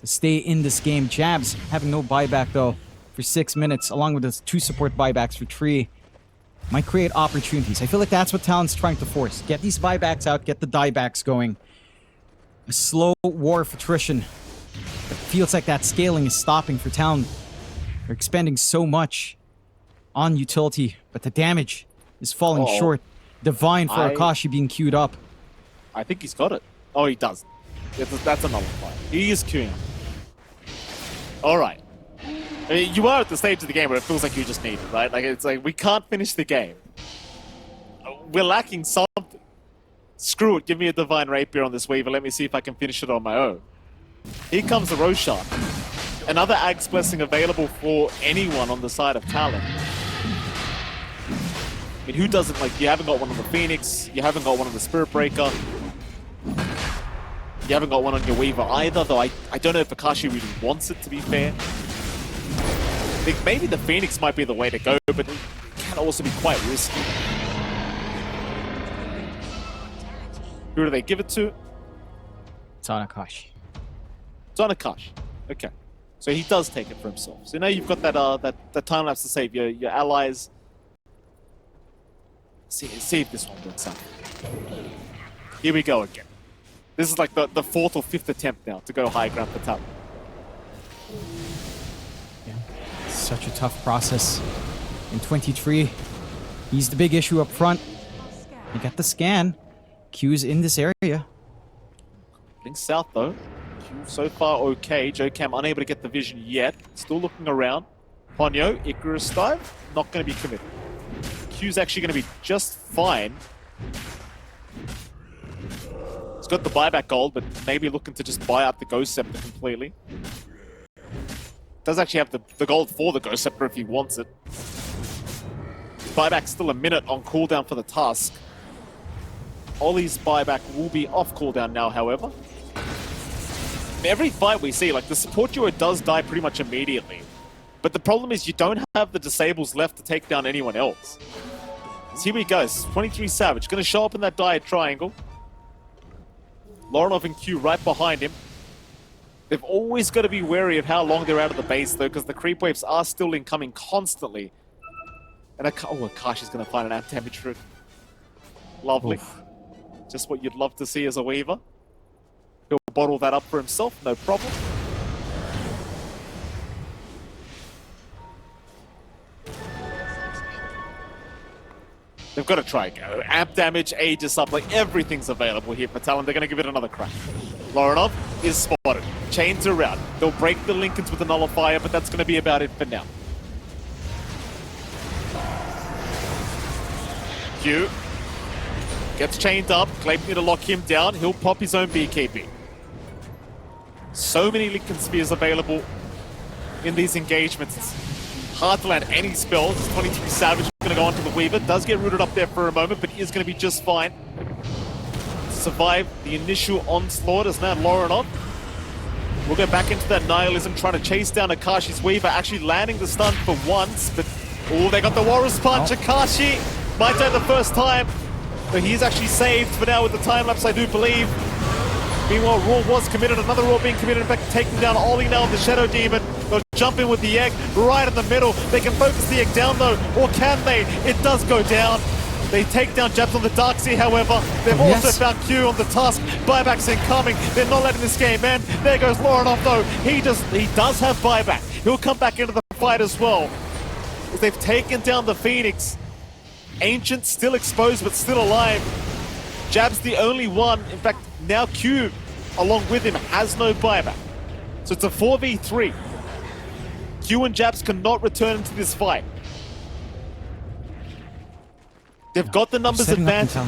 to stay in this game. Jabs having no buyback, though, for 6 minutes, along with the 2 support buybacks for 3. Might create opportunities. I feel like that's what Talon's trying to force. Get these buybacks out, get the diebacks going. A slow war of attrition. It feels like that scaling is stopping for Talon. They're expending so much on utility, but the damage is falling short. Divine for Akashi being queued up. I think he's got it. Oh, he does. That's another fight. He is queuing up. Alright. I mean, you are at the stage of the game where it feels like you just need it, right? Like, it's like, we can't finish the game. We're lacking something. Screw it, give me a Divine Rapier on this Weaver. Let me see if I can finish it on my own. Here comes the Roshan. Another Ag's Blessing available for anyone on the side of Talon. I mean, who doesn't, like, you haven't got one on the Phoenix, you haven't got one on the Spirit Breaker, you haven't got one on your Weaver either, though I don't know if Akashi really wants it, to be fair. I think maybe the Phoenix might be the way to go, but it can also be quite risky. Who do they give it to? It's on Akashi. It's on Akashi. Okay. So he does take it for himself. So now you've got that time lapse to save your allies. See if this one works out. Here we go again. This is like the 4th or 5th attempt now to go high ground for Talon. Yeah, such a tough process. In 23, he's the big issue up front. You got the scan. Q's in this area. Link south though. Q so far okay. Joe Cam unable to get the vision yet. Still looking around. Ponyo, Icarus dive, not going to be committed. Q's actually going to be just fine. He's got the buyback gold, but maybe looking to just buy out the Ghost Scepter completely. Does actually have the gold for the Ghost Scepter if he wants it. Buyback's still a minute on cooldown for the task. Ollie's buyback will be off cooldown now, however. Every fight we see, like, the support duo does die pretty much immediately. But the problem is you don't have the disables left to take down anyone else. So here we go. 23 Savage going to show up in that diet triangle. Lorenov and Q right behind him. They've always got to be wary of how long they're out of the base, though, because the creep waves are still incoming constantly. And Akashi's going to find an amp damage route. Lovely. Oof. Just what you'd love to see as a Weaver. He'll bottle that up for himself, no problem. They've got to try go. Amp damage, Aegis up, like everything's available here for Talon. They're going to give it another crack. Lorenov is spotted. Chains around. They'll break the Lincolns with the Nullifier, but that's going to be about it for now. Q gets chained up. Clayton to lock him down. He'll pop his own BKB. So many Lincoln Spears available in these engagements. It's hard to land any spells. 23 Savage is going to go onto the Weaver. Does get rooted up there for a moment, but he is going to be just fine. Survive the initial onslaught as now Lauren. We'll go back into that Nihilism, trying to chase down Akashi's Weaver, actually landing the stun for once, but oh, they got the Walrus Punch. Akashi might die the first time, but he's actually saved for now with the time lapse, I do believe. Meanwhile, Raw was committed, another Raw being committed, in fact, taking down Ollie now with the Shadow Demon. They'll jump in with the egg right in the middle. They can focus the egg down though, or can they? It does go down. They take down Jabs on the Darkseer, however. They've also found Q on the Tusk. Buyback's incoming. They're not letting this game end. There goes Laurenov though. He does have buyback. He'll come back into the fight as well. As they've taken down the Phoenix. Ancient still exposed but still alive. Jab's the only one. In fact, now Q, along with him, has no buyback. So it's a 4v3. Q and Jabs cannot return into this fight. They've got the numbers advantage.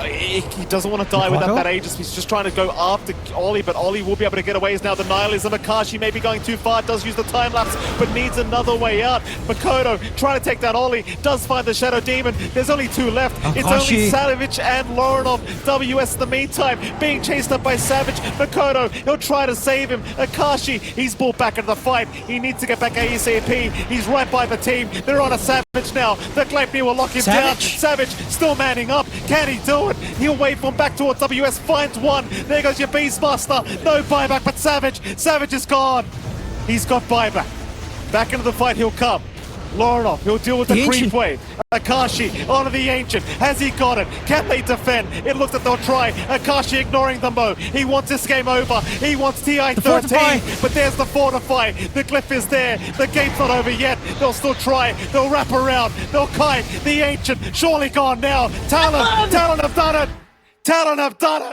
He doesn't want to die without that Aegis. He's just trying to go after Ollie, but Ollie will be able to get away as now the Nihilism. Akashi may be going too far, does use the time lapse, but needs another way out. Makoto trying to take down Ollie, does find the Shadow Demon. There's only two left. It's only Savage and Laurenov. WS in the meantime, being chased up by Savage. Makoto, he'll try to save him. Akashi, he's brought back into the fight. He needs to get back ASAP. He's right by the team. They're on a Savage now. The Gleipnir will lock him down. Savage still manning up. Can he do it? He'll wave from back towards WS, finds one. There goes your Beastmaster. No buyback, but Savage is gone. He's got buyback. Back into the fight he'll come. Laurenov, he'll deal with the creep wave. Akashi onto the Ancient. Has he got it? Can they defend? It looks like they'll try. Akashi ignoring them though. He wants this game over. He wants TI13, but there's the Fortify. The glyph is there. The game's not over yet. They'll still try. They'll wrap around. They'll kite. The Ancient surely gone now. Talon have done it. Talon have done it.